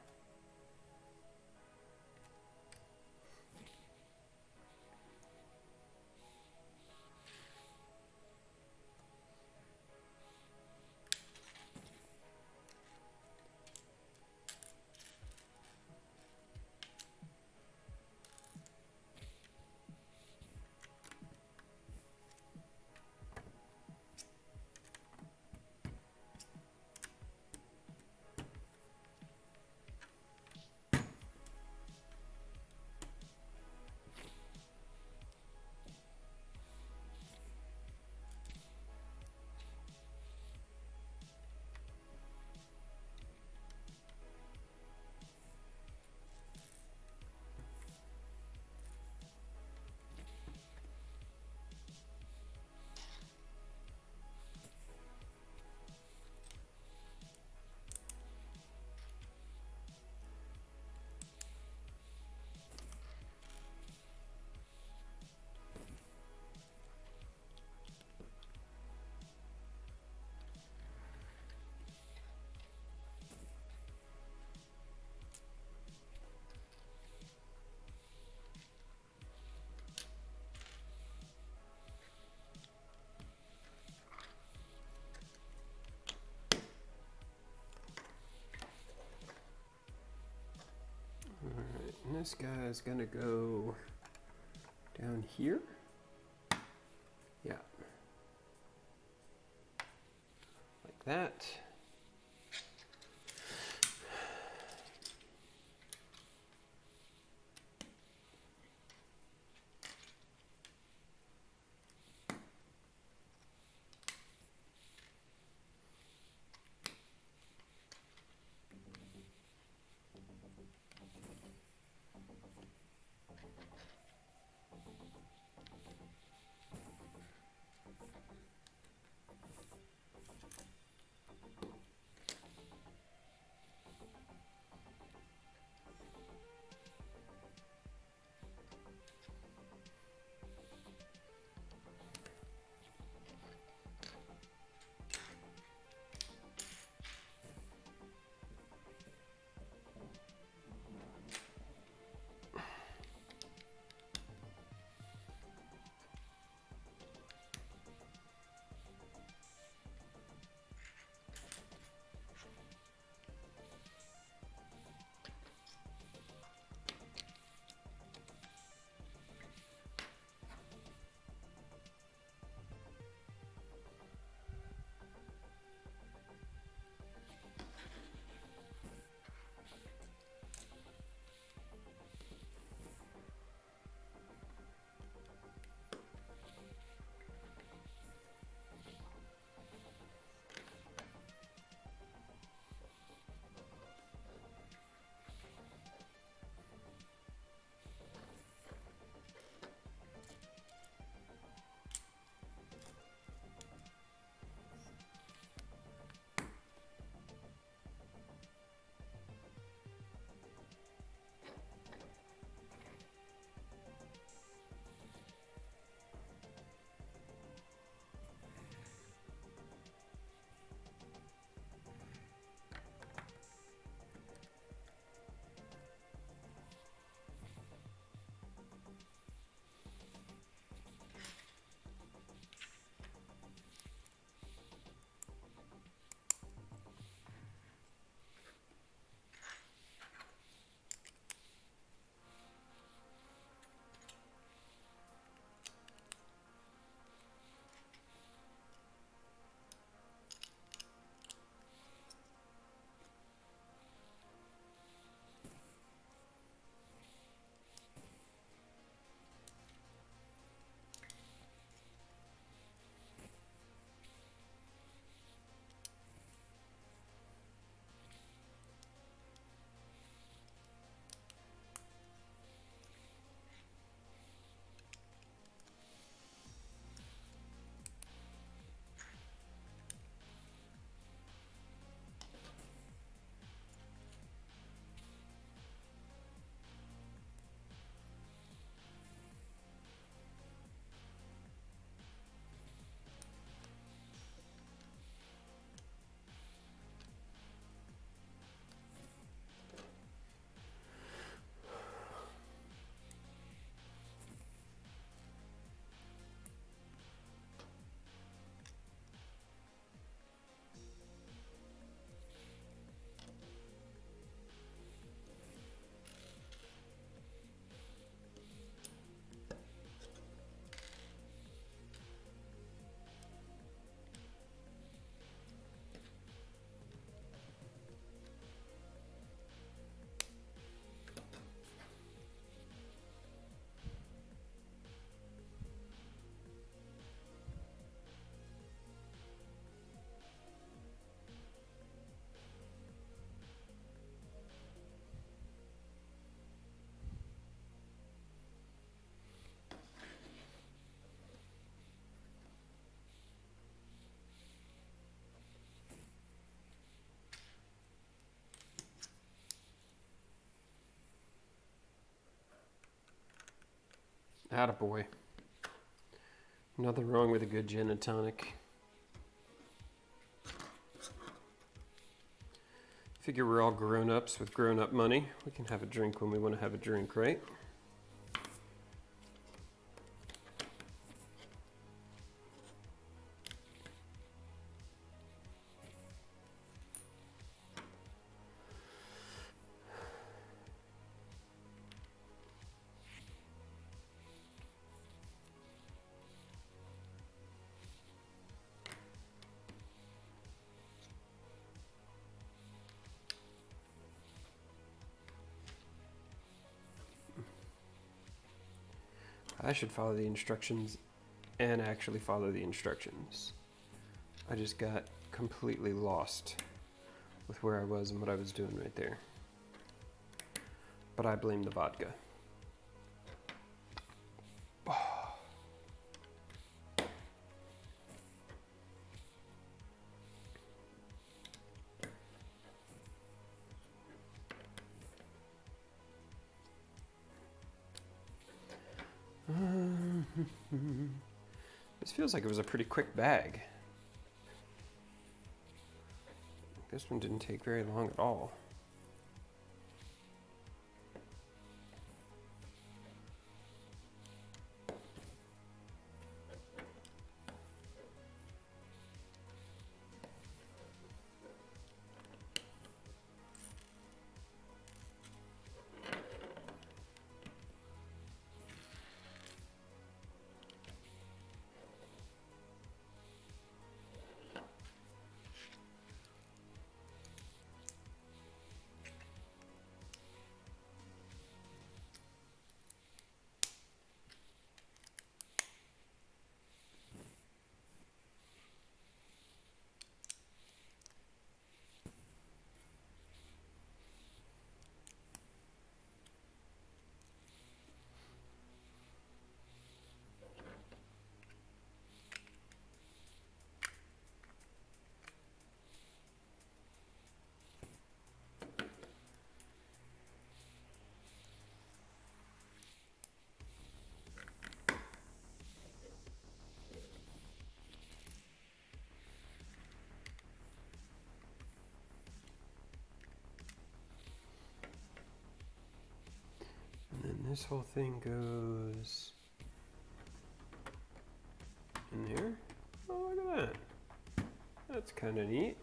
Alright, and this guy's gonna go down here. Yeah. Like that. Attaboy. Nothing wrong with a good gin and tonic. Figure we're all grown-ups with grown-up money. We can have a drink when we want to have a drink, right? I should follow the instructions and actually follow the instructions. I just got completely lost with where I was and what I was doing right there. But I blame the vodka. This feels like it was a pretty quick bag. This one didn't take very long at all. This whole thing goes in there. Oh, look at that. That's kind of neat.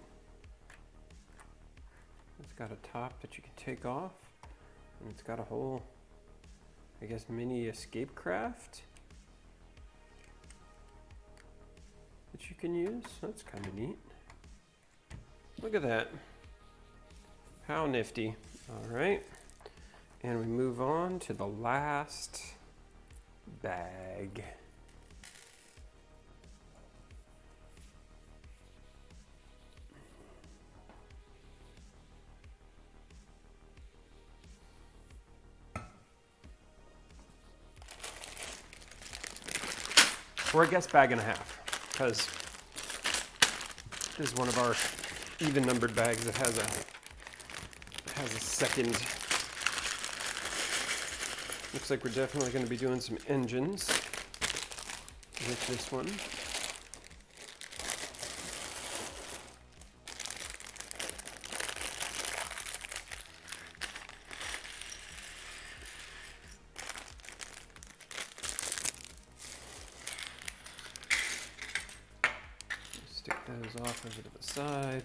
It's got a top that you can take off, and it's got a whole, I guess, mini escape craft that you can use. That's kind of neat. Look at that. How nifty. All right. And we move on to the last bag. Or I guess bag and a half, because this is one of our even numbered bags that has a second. Looks like we're definitely going to be doing some engines with this one. Stick those off over to the side,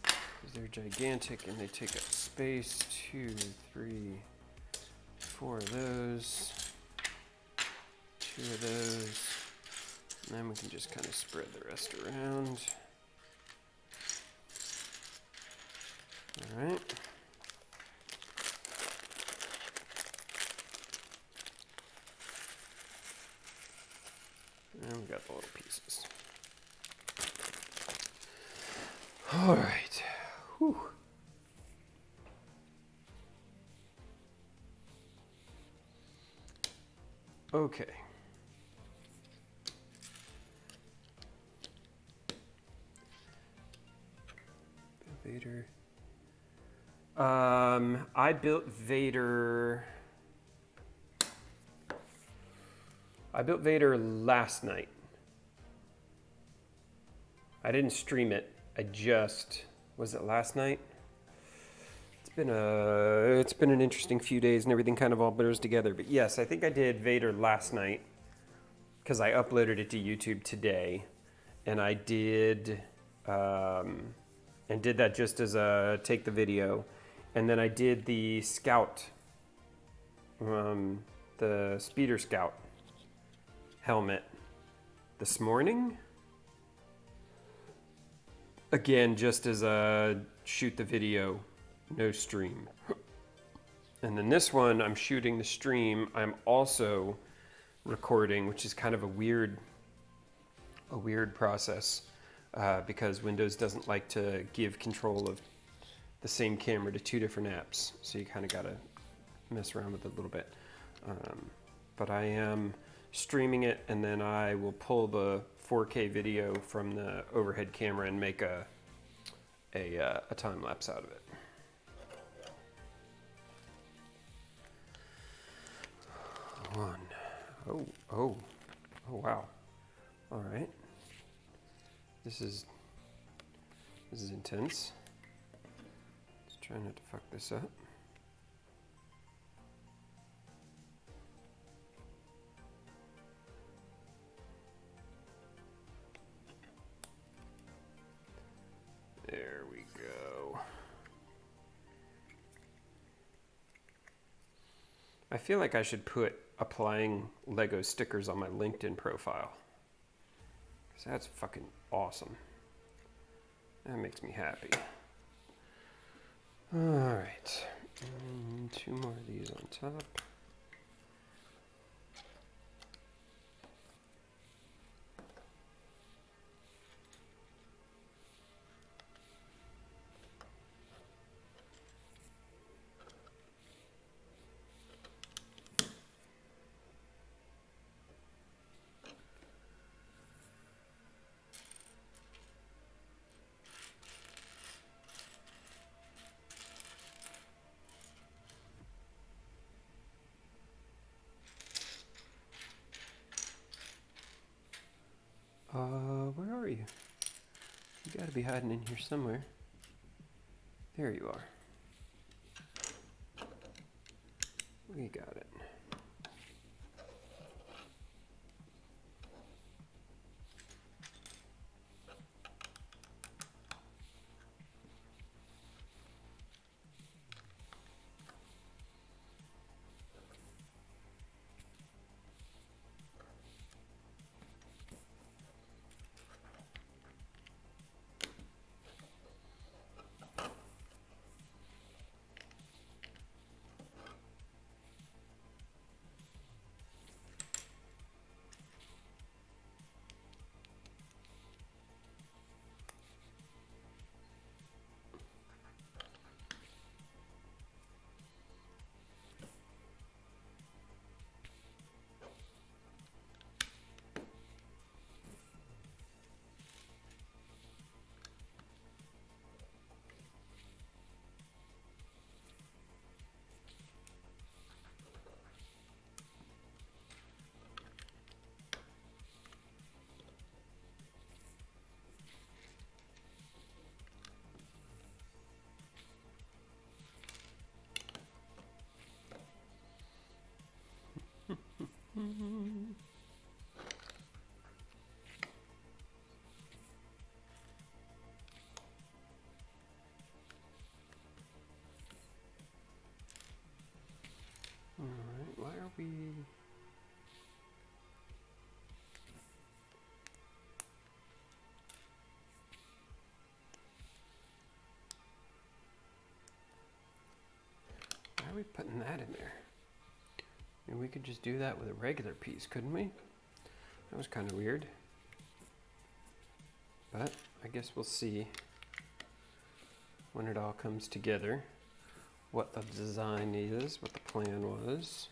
because they're gigantic and they take up space. 2, 3, 4 of those, 2 of those, and then we can just kind of spread the rest around. All right. And we got the little pieces. All right. Whew. Okay. Vader. I built Vader I built Vader last night. I didn't stream it. Was it last night? It's been an interesting few days and everything kind of all blurs together. But yes, I think I did Vader last night because I uploaded it to YouTube today, and I did that just as a take the video, and then I did the Scout, the Speeder Scout helmet this morning. Again, just as a shoot the video, no stream. And then this one, I'm shooting the stream. I'm also recording, which is kind of a weird process because Windows doesn't like to give control of the same camera to two different apps. So you kind of got to mess around with it a little bit. But I am streaming it, and then I will pull the 4K video from the overhead camera and make a time lapse out of it. Oh, wow. All right. This is intense. Let's try not to fuck this up. There we go. I feel like I should put applying Lego stickers on my LinkedIn profile, because that's fucking awesome. That makes me happy. All right, and 2 more of these on top. Where are you? You gotta be hiding in here somewhere. There you are. We got it. Alright, why are we... Why are we putting that in there? I mean, we could just do that with a regular piece, couldn't we? That was kind of weird. But I guess we'll see when it all comes together what the design is, what the plan was.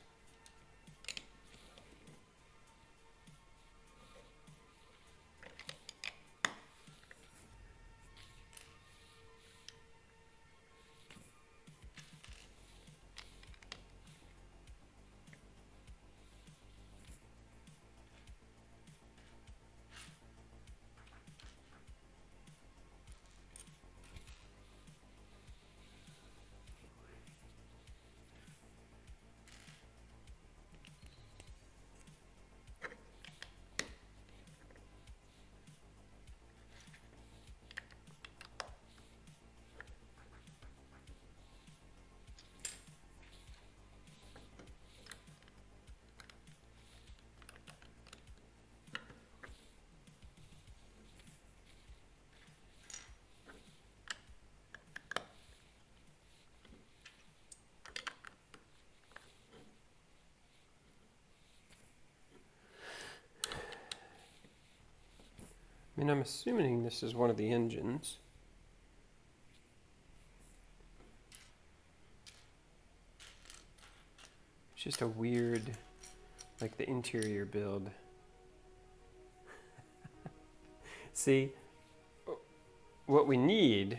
I mean, I'm assuming this is one of the engines. It's just a weird, like the interior build. See, what we need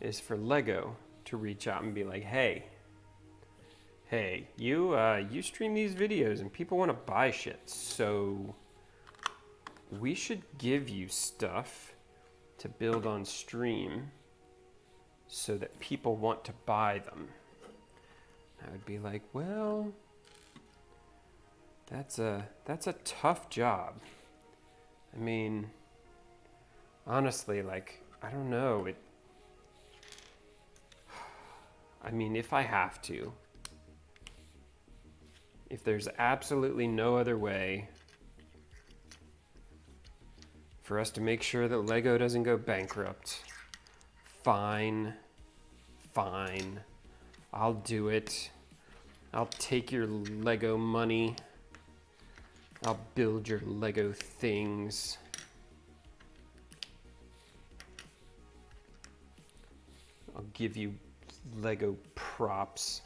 is for Lego to reach out and be like, hey, you stream these videos and people want to buy shit, so we should give you stuff to build on stream so that people want to buy them. I would be like, well, that's a tough job. I mean, honestly, like, I don't know. I mean, if I have to, if there's absolutely no other way for us to make sure that Lego doesn't go bankrupt, fine. I'll do it. I'll take your Lego money. I'll build your Lego things. I'll give you Lego props.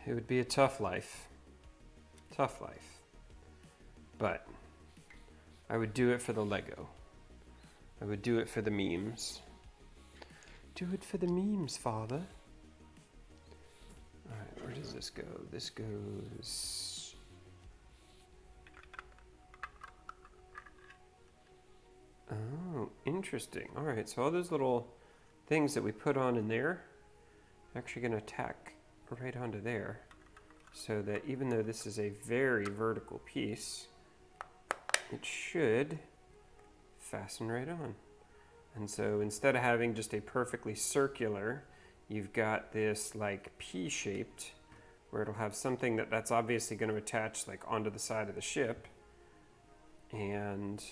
It would be a tough life. Tough life. But I would do it for the Lego. I would do it for the memes. Do it for the memes, Father. Alright, where does this go? This goes... Oh, interesting. Alright, so all those little things that we put on in there are actually going to tack right onto there. So that even though this is a very vertical piece, it should fasten right on. And so instead of having just a perfectly circular, you've got this like P-shaped, where it'll have something that's obviously going to attach like onto the side of the ship, and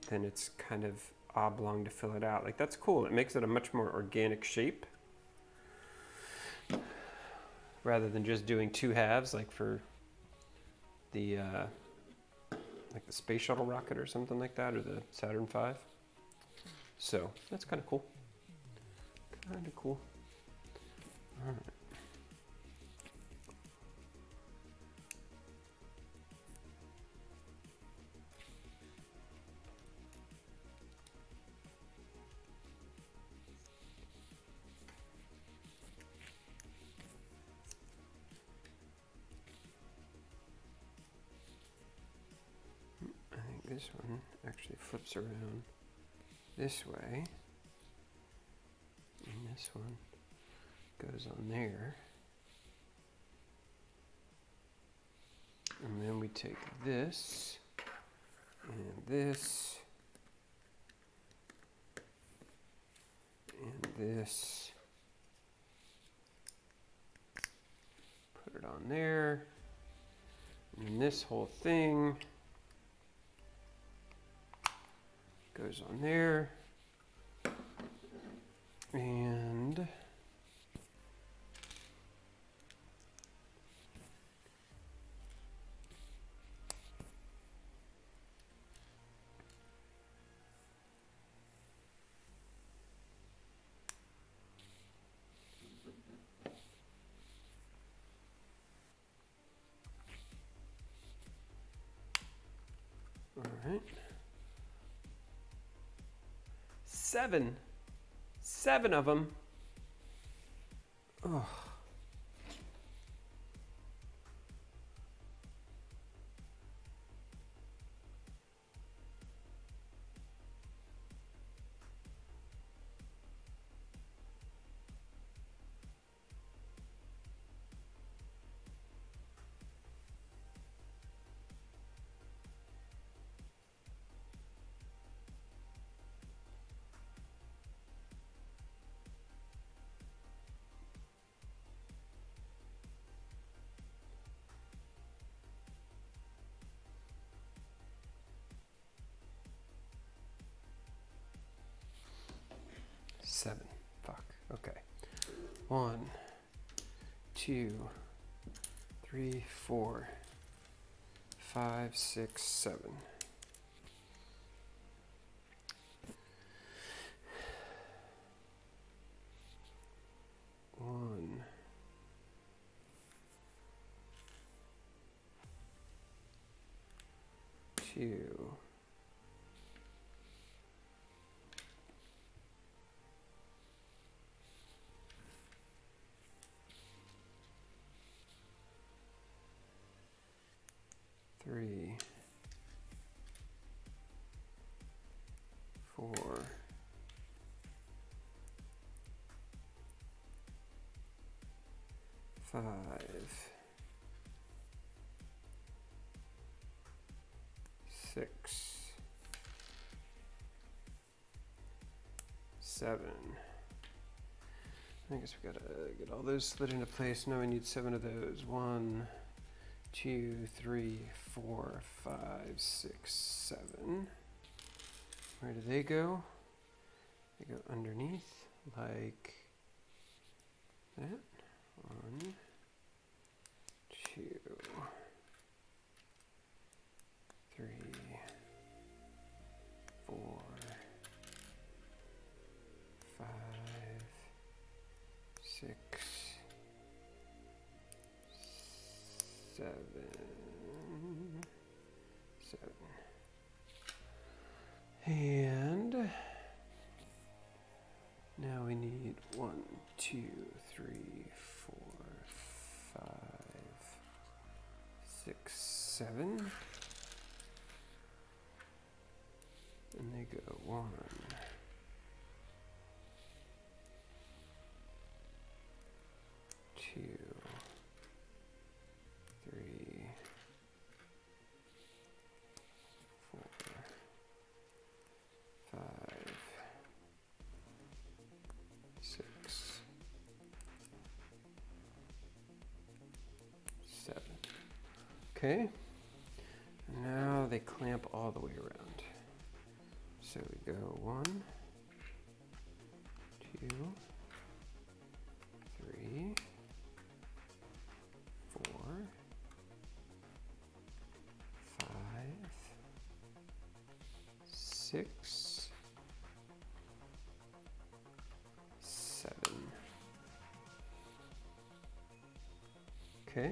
then it's kind of oblong to fill it out. Like, that's cool. It makes it a much more organic shape rather than just doing two halves like for the like the space shuttle rocket or something like that, or the Saturn V. So that's kind of cool. Kind of cool. All right. This one actually flips around this way, and this one goes on there, and then we take this and this and this, put it on there, and this whole thing goes on there, and all right. Seven of them. Oh. Seven. Fuck. Okay. 1, 2, 3, 4, 5, 6, 7. One, 2, 3, 4, 5, 6, 7. I guess we gotta get all those slid into place. Now we need 7 of those. 1, 2, 3, 4, 5, 6, 7. Where do they go? They go underneath like that. 1, 2, 3, 4, 5, 6, 7, 7. And now we need 1, 2, 3, 4, 5, 6, 7. And they go 1, 2, 3, 4, 5, 6, 7. Okay. Now they clamp all the way around. So we go 1, 2, 3, 4, 5, 6, 7. Okay.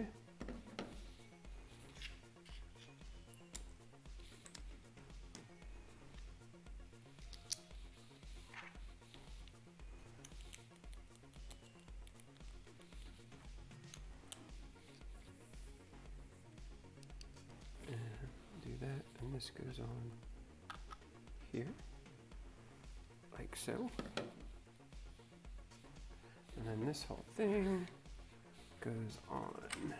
And this goes on here, like so. And then this whole thing goes on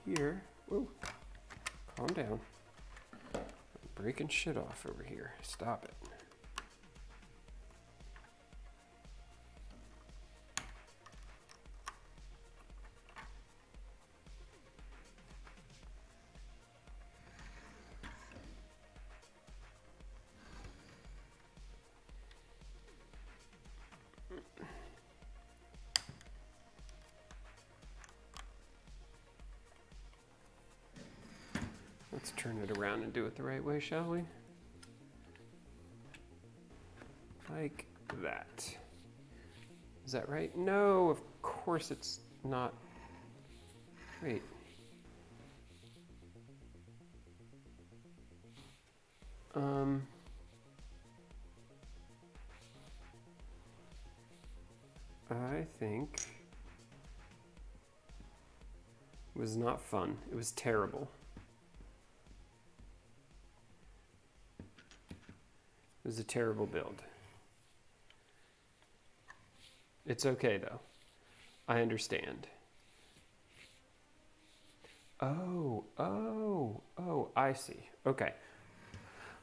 here. Whoa, calm down. I'm breaking shit off over here. Stop it. Let's turn it around and do it the right way, shall we? Like that. Is that right? No, of course it's not. Wait. I think it was not fun. It was terrible. It was a terrible build. It's okay though. I understand. Oh, I see. Okay.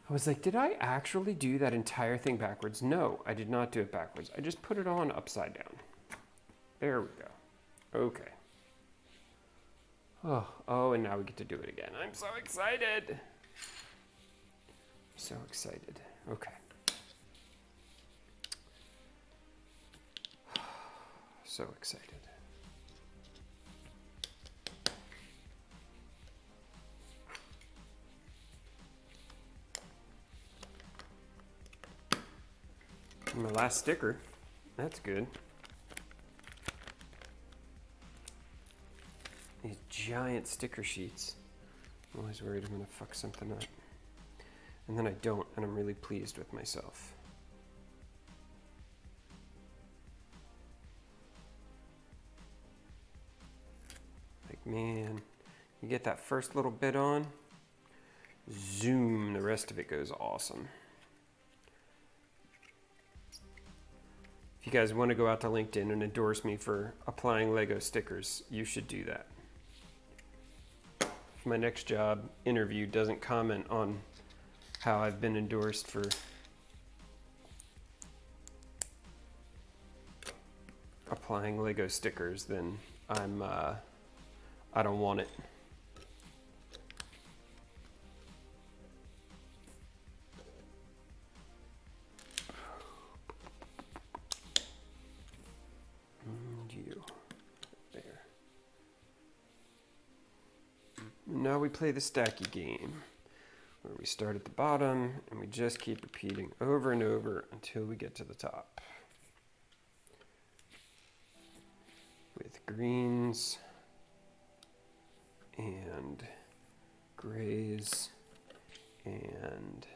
I was like, did I actually do that entire thing backwards? No, I did not do it backwards. I just put it on upside down. There we go. Okay. Oh, and now we get to do it again. I'm so excited. So excited. Okay. So excited. My last sticker. That's good. These giant sticker sheets. I'm always worried I'm going to fuck something up. And then I don't, and I'm really pleased with myself. Like, man, you get that first little bit on, zoom, the rest of it goes awesome. If you guys want to go out to LinkedIn and endorse me for applying Lego stickers, you should do that. If my next job interview doesn't comment on how I've been endorsed for applying Lego stickers, then I don't want it. And you. There. Now we play the stacky game, where we start at the bottom and we just keep repeating over and over until we get to the top. With greens and grays and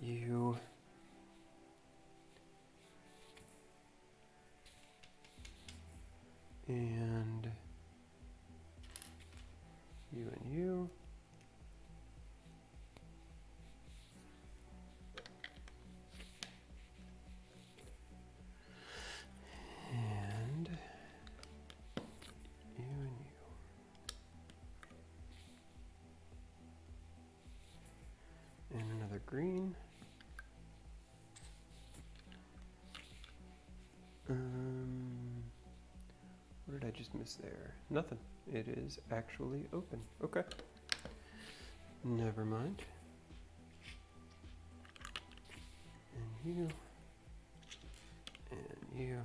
you and you and you. And you and you. And another green. What did I just miss there? Nothing. It is actually open. Okay. Never mind. And you. And you.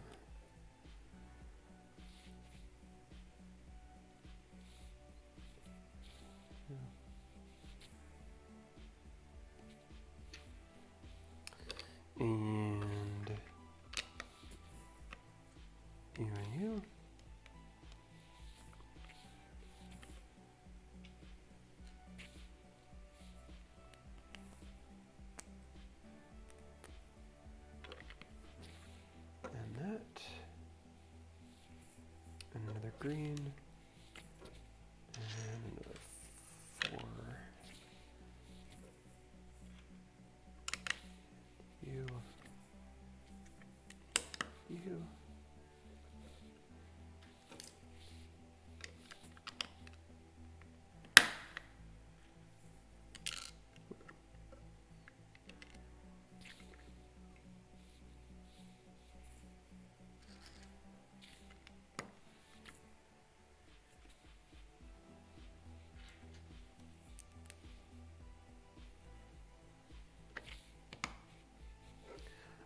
And you and you. And that. And another green. And another 4. You. You.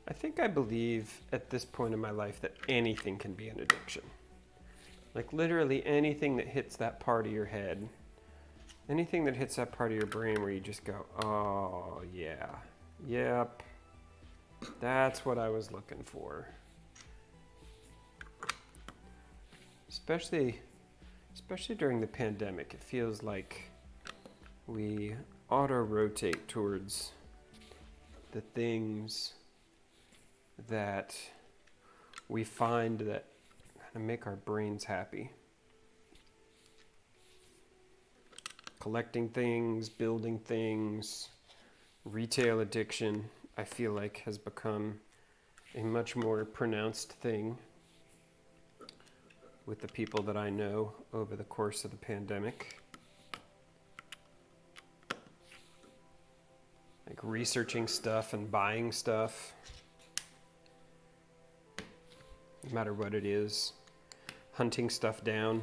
I think I believe at this point in my life that anything can be an addiction. Like literally anything that hits that part of your head, anything that hits that part of your brain where you just go, oh yeah, yep, that's what I was looking for. Especially during the pandemic, it feels like we auto-rotate towards the things that we find that kind of make our brains happy. Collecting things, building things, retail addiction, I feel like has become a much more pronounced thing with the people that I know over the course of the pandemic. Like researching stuff and buying stuff. No matter what it is, hunting stuff down.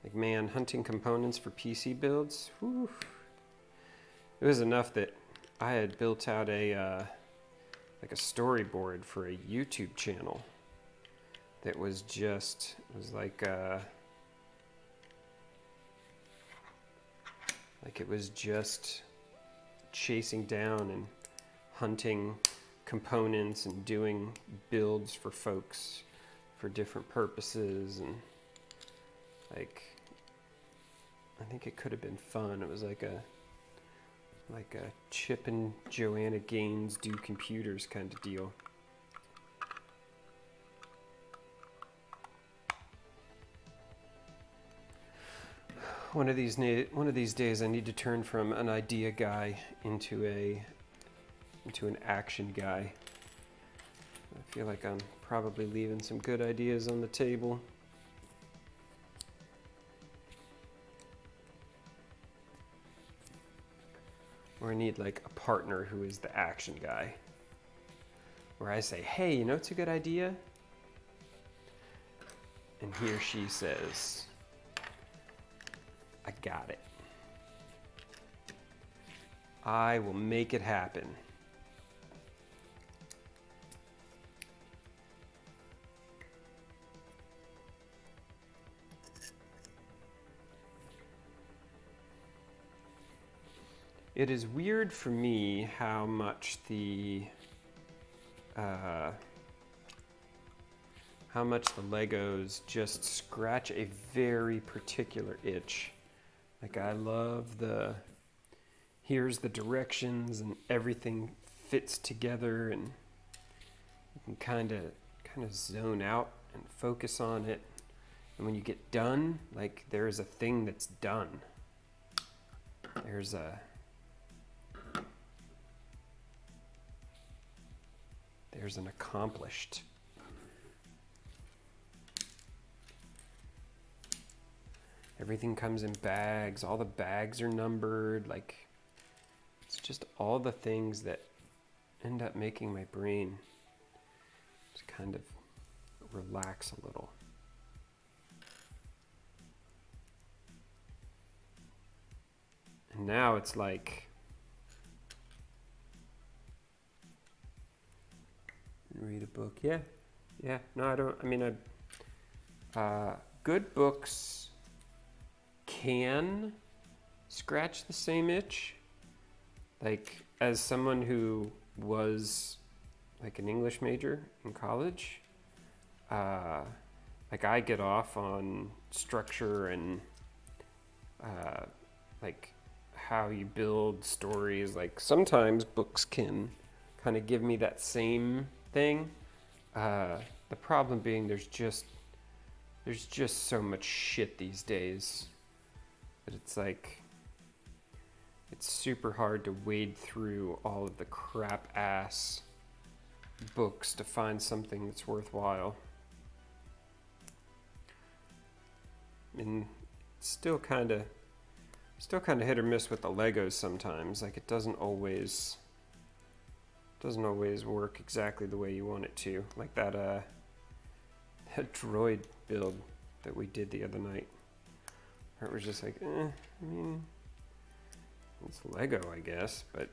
Like, man, hunting components for PC builds, whew. It was enough that I had built out a storyboard for a YouTube channel that was just, it was just chasing down and hunting components and doing builds for folks for different purposes, and like I think it could have been fun. It was like a Chip and Joanna Gaines do computers kind of deal. One of these days I need to turn from an idea guy into an action guy. I feel like I'm probably leaving some good ideas on the table. Or I need like a partner who is the action guy. Where I say, hey, you know it's a good idea? And he or she says, I got it. I will make it happen. It is weird for me how much the Legos just scratch a very particular itch. Like I love here's the directions and everything fits together, and you can kind of zone out and focus on it. And when you get done, like there's a thing that's done. There's an accomplished. Everything comes in bags. All the bags are numbered. Like, it's just all the things that end up making my brain just kind of relax a little. And now it's like, read a book. Yeah. No, I don't. I mean, good books can scratch the same itch. Like, as someone who was like an English major in college, like I get off on structure and like how you build stories. Like sometimes books can kind of give me that same thing. The problem being there's just so much shit these days that it's like it's super hard to wade through all of the crap ass books to find something that's worthwhile. And still kind of hit or miss with the Legos sometimes. Like it doesn't always work exactly the way you want it to. Like that droid build that we did the other night. It was just like, I mean, it's Lego, I guess, but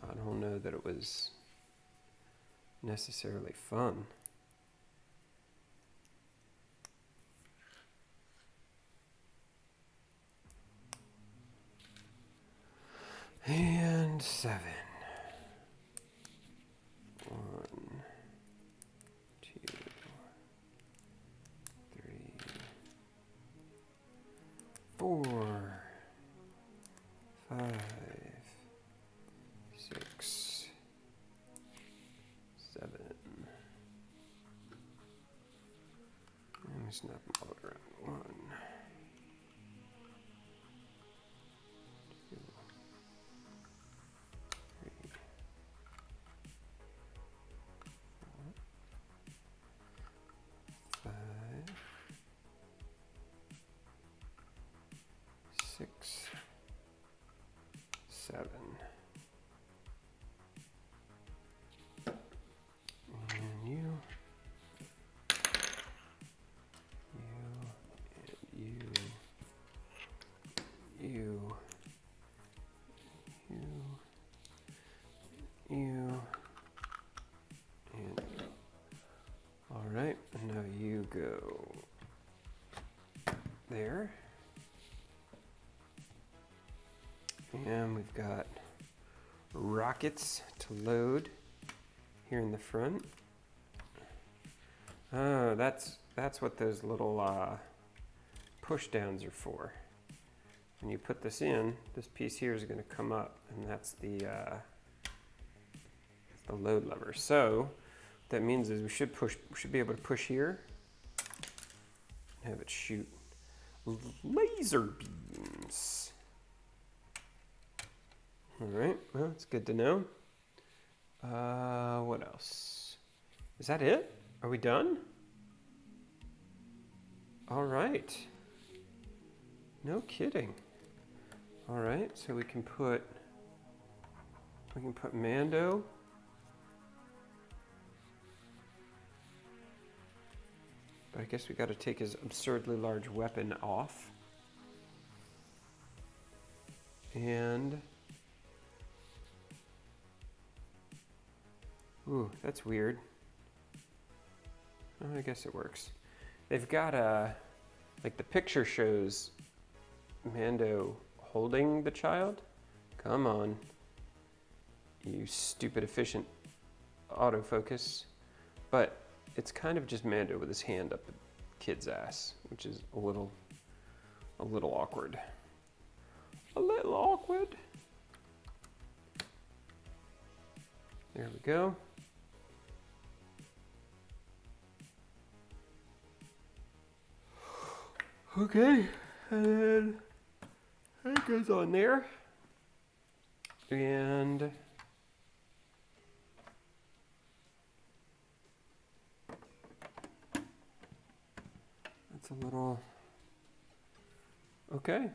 I don't know that it was necessarily fun. And 7. 1, 2, 3, 4, 5, 6, 7. Let me snap them all around. 1, 2, 3, 4, 5, 6, 7. And you, and all right, and now you go there. And we've got rockets to load here in the front. Oh, that's what those little push downs are for. When you put this in, this piece here is going to come up, and that's the load lever. So what that means is we should be able to push here and have it shoot laser beams. All right, well, it's good to know. What else? Is that it? Are we done? All right. No kidding. All right, so we can put Mando. But I guess we got to take his absurdly large weapon off. And ooh, that's weird. Oh, I guess it works. They've got like the picture shows Mando holding the child. Come on, you stupid efficient autofocus. But it's kind of just Mando with his hand up the kid's ass, which is a little awkward. A little awkward. There we go. Okay, and then that goes on there. And that's a little, okay. I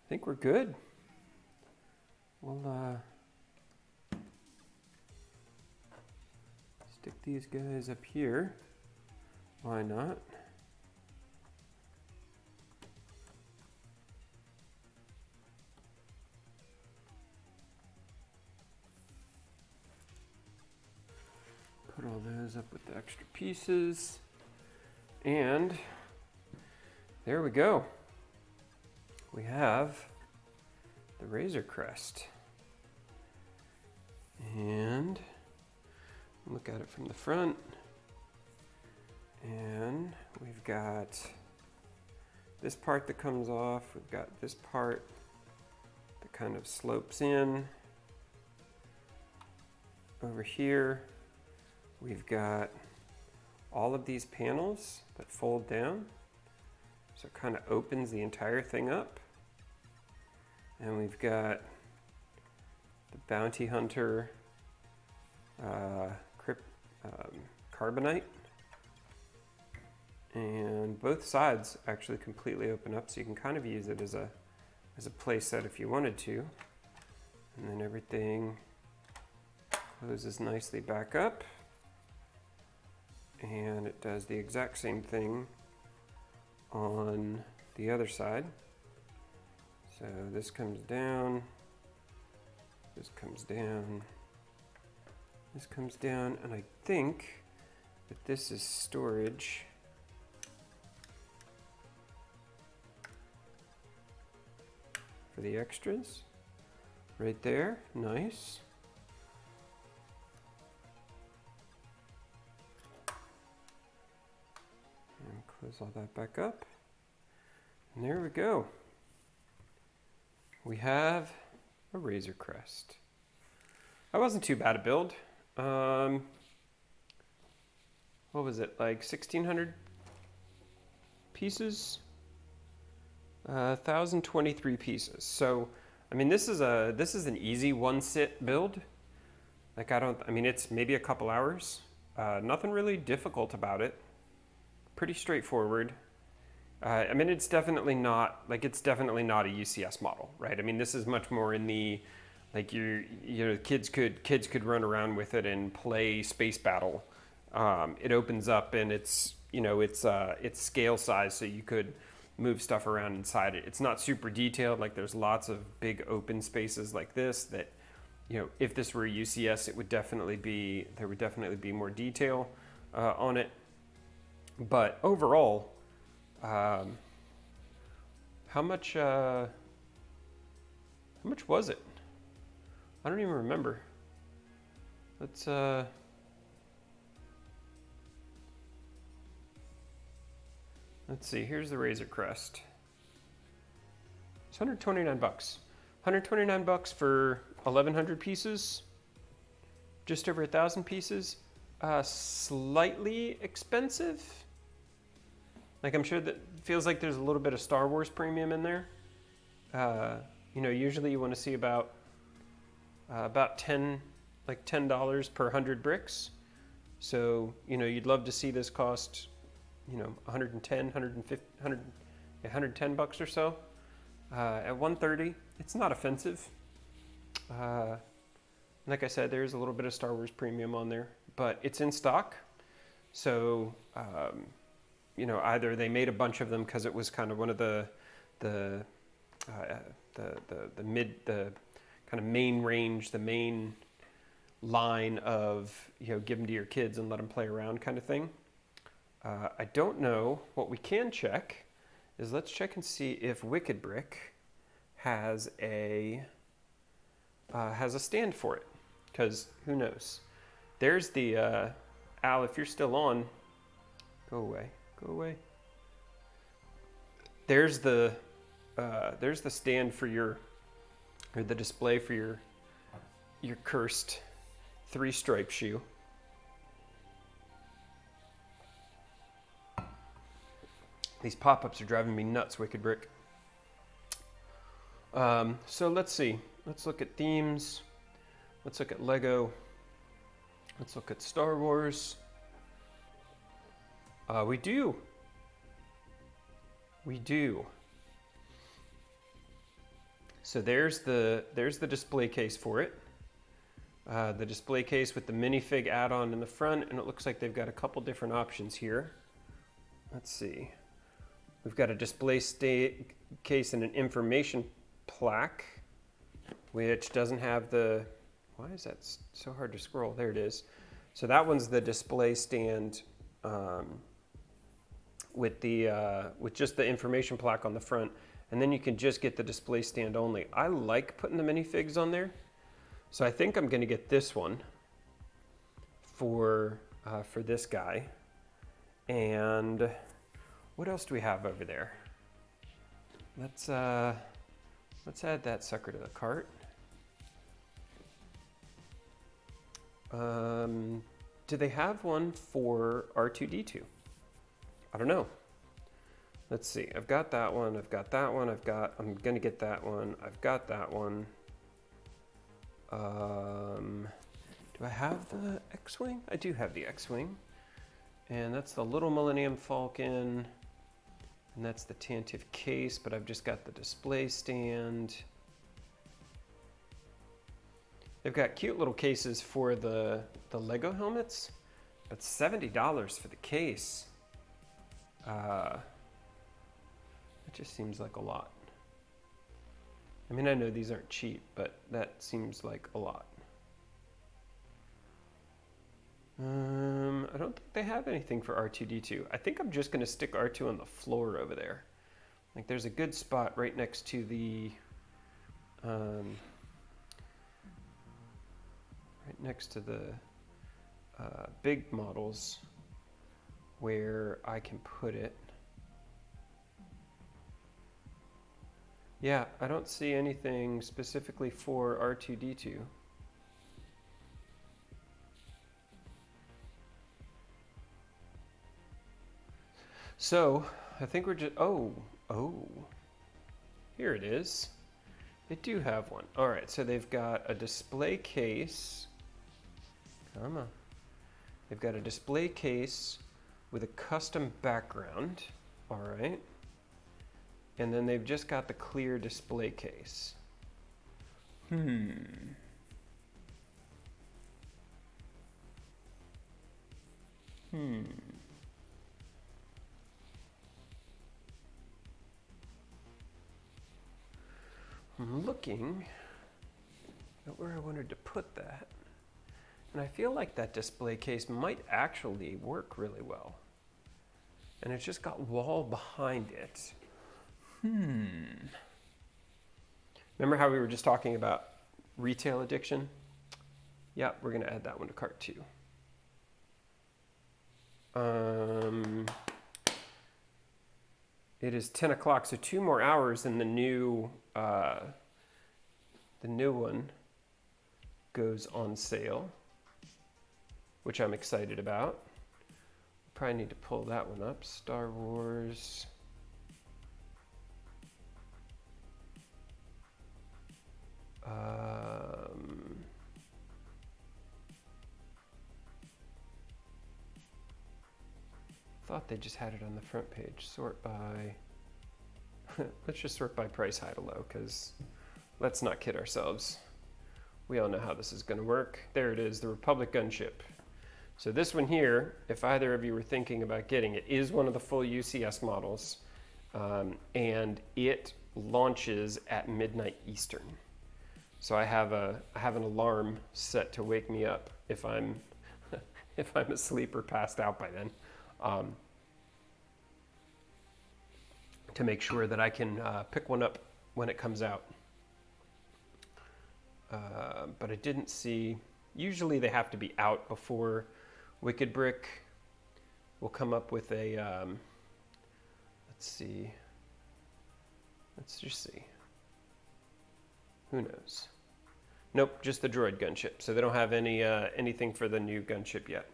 think we're good. We'll stick these guys up here. Why not? Put all those up with the extra pieces. And there we go. We have the Razor Crest. And look at it from the front. And we've got this part that comes off. We've got this part that kind of slopes in. Over here, we've got all of these panels that fold down. So it kind of opens the entire thing up. And we've got the Bounty Hunter carbonite. And both sides actually completely open up, so you can kind of use it as a play set if you wanted to. And then everything closes nicely back up. And it does the exact same thing on the other side. So this comes down, this comes down, this comes down, and I think that this is storage for the extras. Right there, nice. And close all that back up. And there we go. We have a Razor Crest. That wasn't too bad a build. What was it, like 1,600 pieces? 1,023 pieces. So, I mean, this is an easy one-sit build. Like it's maybe a couple hours. Nothing really difficult about it. Pretty straightforward. I mean, it's definitely not a UCS model, right? I mean, this is much more in the, like kids could run around with it and play space battle. It opens up and it's scale size, so you could move stuff around inside it. It's not super detailed. Like there's lots of big open spaces like this that, if this were a UCS, there would definitely be more detail on it. But overall, how much How much was it? I don't even remember. Let's see. Here's the Razor Crest. It's 129 bucks. 129 bucks for 1,100 pieces. Just over 1,000 pieces. Slightly expensive. Like, I'm sure that feels like there's a little bit of Star Wars premium in there. You know, usually you want to see about $10 per 100 bricks. So, you know, you'd love to see this cost, you know, 110, 150, 110 bucks or so. At 130, it's not offensive. Like I said, there's a little bit of Star Wars premium on there, but it's in stock. So, you know, either they made a bunch of them because it was kind of one of the kind of main range, the main line of, you know, give them to your kids and let them play around kind of thing. I don't know. What we can check is, let's check and see if Wicked Brick has a stand for it, because who knows. There's the Al, if you're still on, go away. There's the stand for your, or the display for your cursed 3-stripe shoe. These pop-ups are driving me nuts, Wicked Brick. So let's see. Let's look at themes. Let's look at Lego. Let's look at Star Wars. We do. So there's the display case for it. The display case with the minifig add-on in the front, and it looks like they've got a couple different options here. Let's see. We've got a display case and an information plaque, which doesn't have the, why is that so hard to scroll? There it is. So that one's the display stand with just the information plaque on the front, and then you can just get the display stand only. I like putting the minifigs on there, so I think I'm going to get this one for this guy. And what else do we have over there? Let's add that sucker to the cart. Do they have one for R2-D2? I don't know. Let's see. I've got that one. I'm gonna get that one. I've got that one. Do I have the X-Wing? I do have the X-Wing. And that's the little Millennium Falcon. And that's the Tantive case, but I've just got the display stand. They've got cute little cases for the Lego helmets, but $70 for the case. It just seems like a lot. I mean, I know these aren't cheap, but that seems like a lot. I don't think they have anything for R2-D2. I think I'm just going to stick R2 on the floor over there. Like, there's a good spot right next to the big models where I can put it. Yeah, I don't see anything specifically for R2-D2. So, I think we're just, oh, here it is. They do have one. All right, so they've got a display case. Come on. They've got a display case with a custom background. All right. And then they've just got the clear display case. I'm looking at where I wanted to put that, and I feel like that display case might actually work really well. And it's just got wall behind it. Remember how we were just talking about retail addiction? Yeah, we're going to add that one to cart too. It is 10 o'clock, so 2 more hours and the new one goes on sale, which I'm excited about. Probably need to pull that one up. Star Wars. Thought they just had it on the front page. Sort by, let's just sort by price high to low, because let's not kid ourselves. We all know how this is going to work. There it is, the Republic Gunship. So this one here, if either of you were thinking about getting it, is one of the full UCS models, and it launches at midnight Eastern. So I have an alarm set to wake me up if I'm if I'm asleep or passed out by then, to make sure that I can pick one up when it comes out. But I didn't see. Usually they have to be out before Wicked Brick will come up with a. Let's see. Let's just see. Who knows? Nope, just the Droid gunship. So they don't have any anything for the new gunship yet.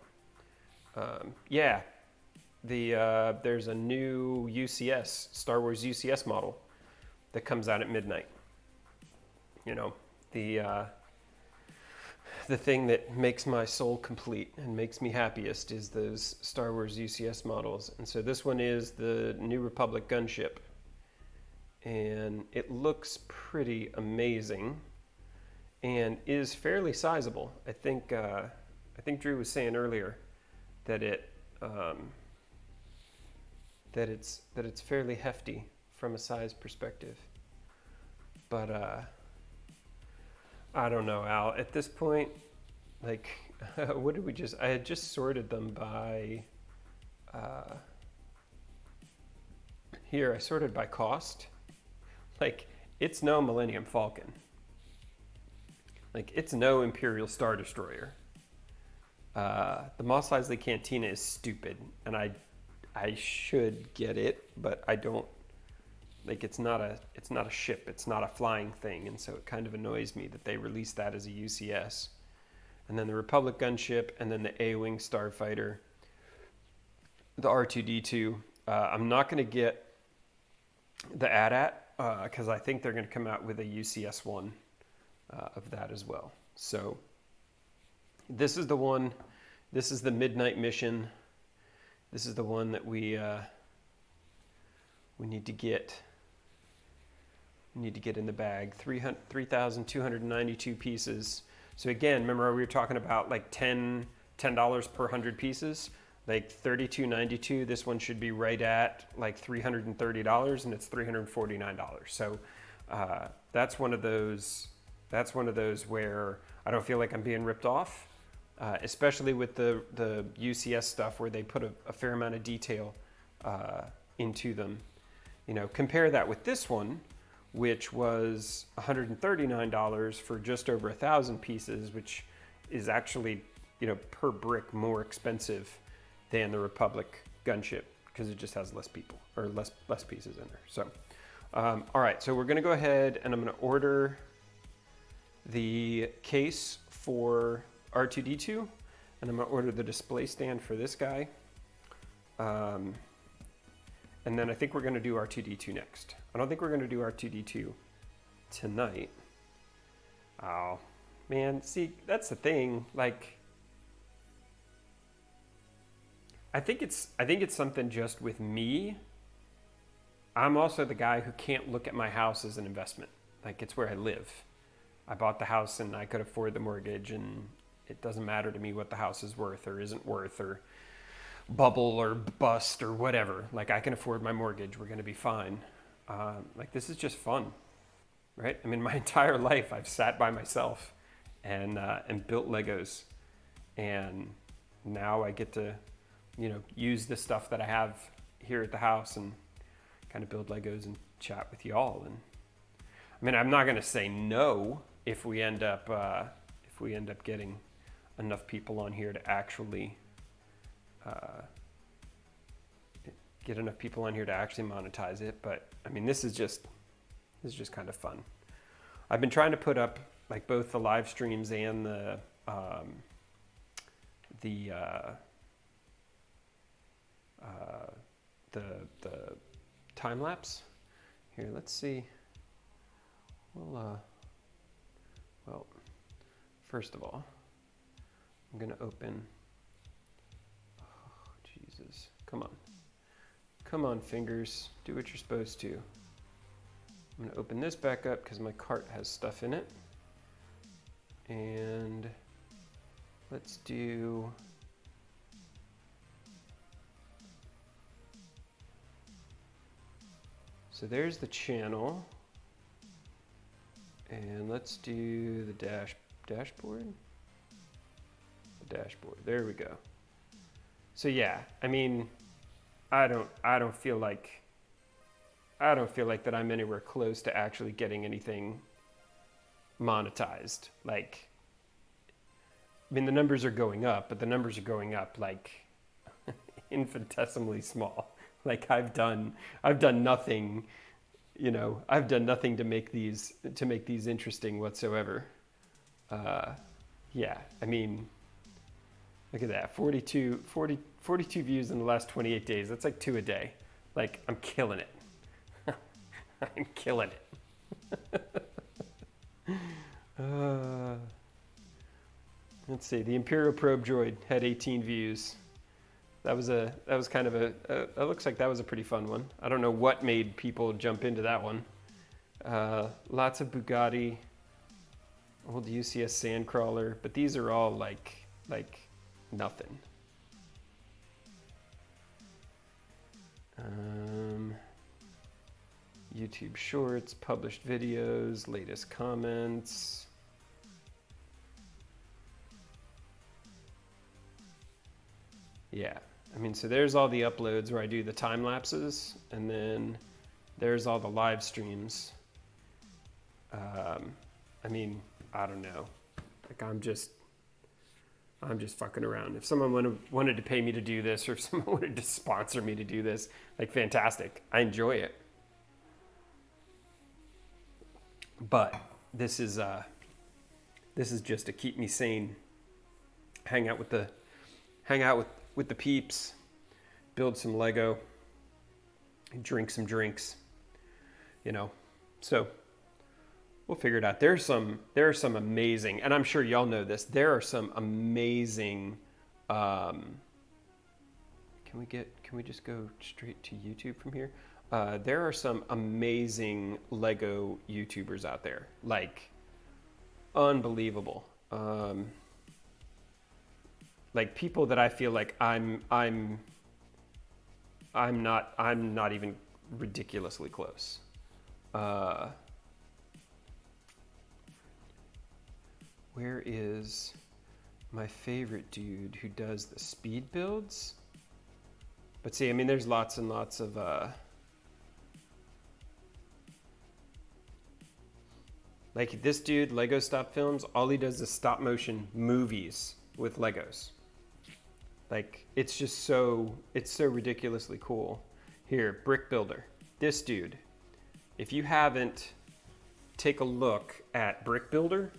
Yeah, there's a new UCS, Star Wars UCS model that comes out at midnight. You know, the thing that makes my soul complete and makes me happiest is those Star Wars UCS models. And so this one is the New Republic gunship. And it looks pretty amazing and is fairly sizable. I think Drew was saying earlier that it's fairly hefty from a size perspective. But I don't know, Al. At this point, like, what did we just? I had just sorted them by. Here, I sorted by cost. Like, it's no Millennium Falcon. Like, it's no Imperial Star Destroyer. The Mos Eisley Cantina is stupid, and I should get it, but I don't. Like, it's not a ship, it's not a flying thing, and so it kind of annoys me that they released that as a UCS. And then the Republic gunship, and then the A-Wing Starfighter, the R2-D2. I'm not going to get the AT-AT, because I think they're going to come out with a UCS one of that as well. So this is the one. This is the Midnight Mission. This is the one that we need to get. We need to get in the bag. 3,292 pieces. So again, remember we were talking about like $10 per 100 pieces, like $32.92. This one should be right at like $330, and it's $349. So that's one of those. That's one of those where I don't feel like I'm being ripped off, especially with the UCS stuff where they put a fair amount of detail into them. You know, compare that with this one, which was $139 for just over 1,000 pieces, which is actually, you know, per brick more expensive than the Republic gunship because it just has less people or less pieces in there. So, all right, so we're going to go ahead and I'm going to order the case for R2-D2, and I'm going to order the display stand for this guy. And then I think we're going to do R2-D2 next. I don't think we're going to do R2-D2 tonight. Oh, man. See, that's the thing. Like, I think it's something just with me. I'm also the guy who can't look at my house as an investment. Like, it's where I live. I bought the house and I could afford the mortgage, and it doesn't matter to me what the house is worth or isn't worth or bubble or bust or whatever. Like, I can afford my mortgage. We're going to be fine. Like, this is just fun, right? I mean, my entire life I've sat by myself and built Legos, and now I get to, you know, use the stuff that I have here at the house and kind of build Legos and chat with y'all. And I mean, I'm not going to say no if we end up getting enough people on here to actually monetize it. But I mean, this is just kind of fun. I've been trying to put up like both the live streams and the time lapse. Here, let's see. Well, first of all, I'm gonna open. Oh, Jesus, come on, fingers, do what you're supposed to. I'm gonna open this back up because my cart has stuff in it, and let's do. So there's the channel, and let's do the dashboard. The dashboard. There we go. So yeah, I mean, I don't feel like that I'm anywhere close to actually getting anything monetized. Like, I mean, the numbers are going up, but the numbers are going up like infinitesimally small. Like I've done nothing, you know, I've done nothing to make these interesting whatsoever. Yeah, I mean, look at that, 42 views in the last 28 days. That's like 2 a day. Like, I'm killing it. I'm killing it. Let's see, the Imperial probe droid had 18 views. That was kind of it looks like that was a pretty fun one. I don't know what made people jump into that one. Lots of Bugatti, old UCS Sandcrawler, but these are all like nothing. YouTube Shorts, published videos, latest comments. Yeah, I mean, so there's all the uploads where I do the time lapses, and then there's all the live streams. I mean, I don't know. Like, I'm just fucking around. If someone wanted to pay me to do this, or if someone wanted to sponsor me to do this, like, fantastic. I enjoy it. But this is just to keep me sane. Hang out with the peeps, build some Lego, drink some drinks, you know. So we'll figure it out. There are some amazing, and I'm sure y'all know this, there are some amazing, can we just go straight to YouTube from here? There are some amazing Lego YouTubers out there, like unbelievable. Like people that I feel like I'm not even ridiculously close. Where is my favorite dude who does the speed builds? But see, I mean, there's lots and lots of like this dude, Lego Stop Films, all he does is stop motion movies with Legos. Like, it's so ridiculously cool. Here, Brick Builder. This dude, if you haven't, take a look at Brick Builder.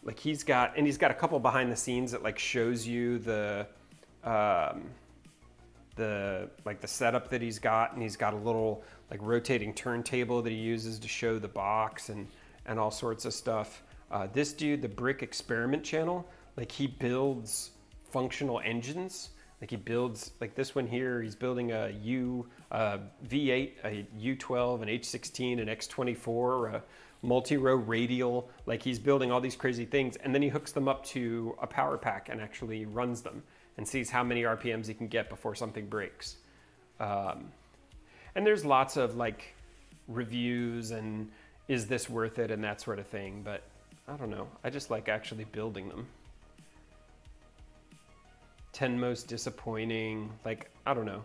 Like he's got a couple behind the scenes that like shows you the setup that he's got, and he's got a little like rotating turntable that he uses to show the box and all sorts of stuff. This dude, the Brick Experiment channel, like he builds functional engines. Like he builds, like this one here, he's building a V8, a U12, an H16, an X24, a multi-row radial. Like he's building all these crazy things, and then he hooks them up to a power pack and actually runs them and sees how many RPMs he can get before something breaks. And there's lots of like reviews and is this worth it and that sort of thing, but I don't know. I just like actually building them. 10 most disappointing, like, I don't know.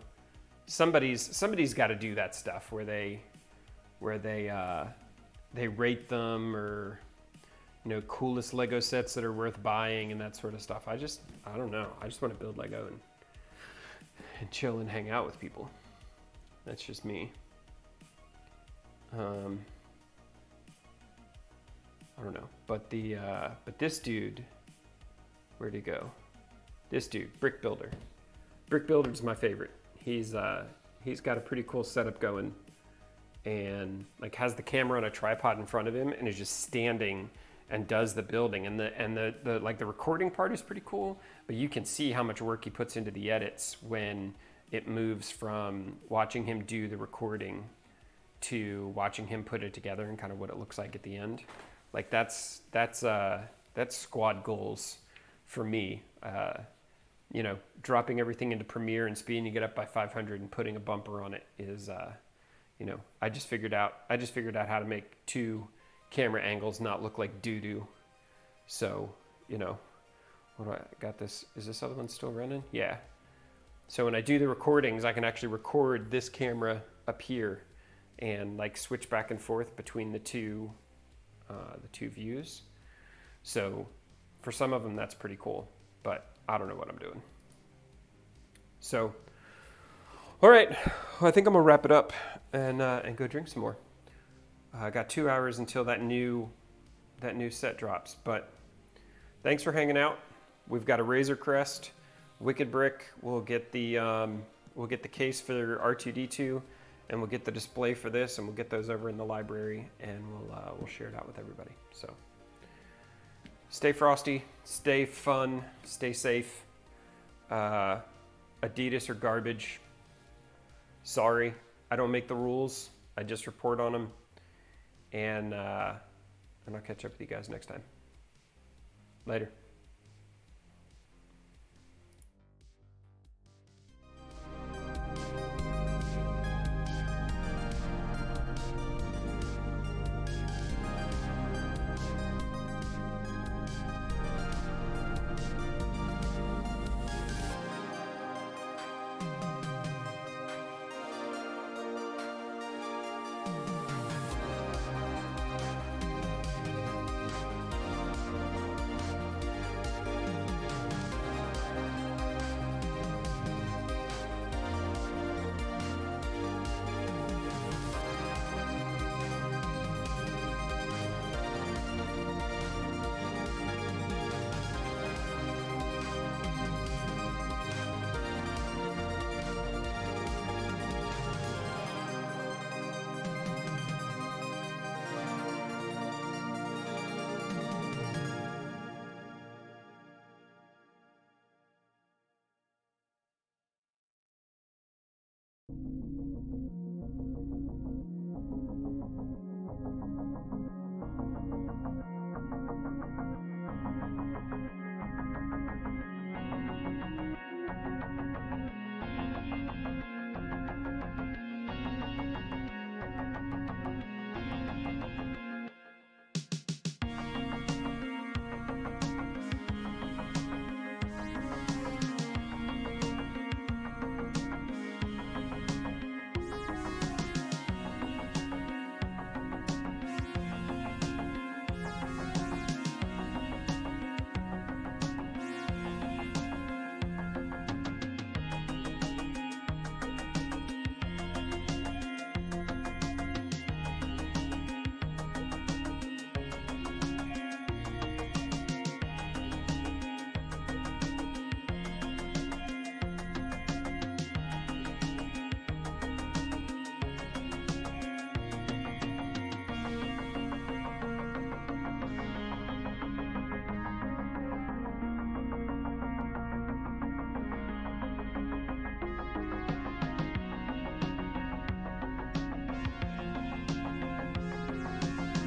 Somebody's got to do that stuff where they they rate them, or coolest Lego sets that are worth buying and that sort of stuff. I don't know. I just want to build Lego and chill and hang out with people. That's just me. I don't know. But this dude, where'd he go? This dude, Brick Builder. Brick Builder's my favorite. He's got a pretty cool setup going, and like has the camera on a tripod in front of him and is just standing and does the building, and the like the recording part is pretty cool, but you can see how much work he puts into the edits when it moves from watching him do the recording to watching him put it together and kind of what it looks like at the end. Like that's squad goals for me. Dropping everything into Premiere and speeding it up by 500 and putting a bumper on it is, I just figured out how to make 2 camera angles not look like doo-doo. So, what do I got this? Is this other one still running? Yeah. So when I do the recordings, I can actually record this camera up here and like switch back and forth between the two views. So for some of them, that's pretty cool, but I don't know what I'm doing. So, all right, well, I think I'm gonna wrap it up and go drink some more. I got 2 hours until that new set drops, but thanks for hanging out. We've got a Razor Crest, Wicked Brick. We'll get the case for R2D2, and we'll get the display for this, and we'll get those over in the library, and we'll share it out with everybody. So stay frosty, stay fun, stay safe. Adidas are garbage. Sorry, I don't make the rules. I just report on them. And I'll catch up with you guys next time. Later.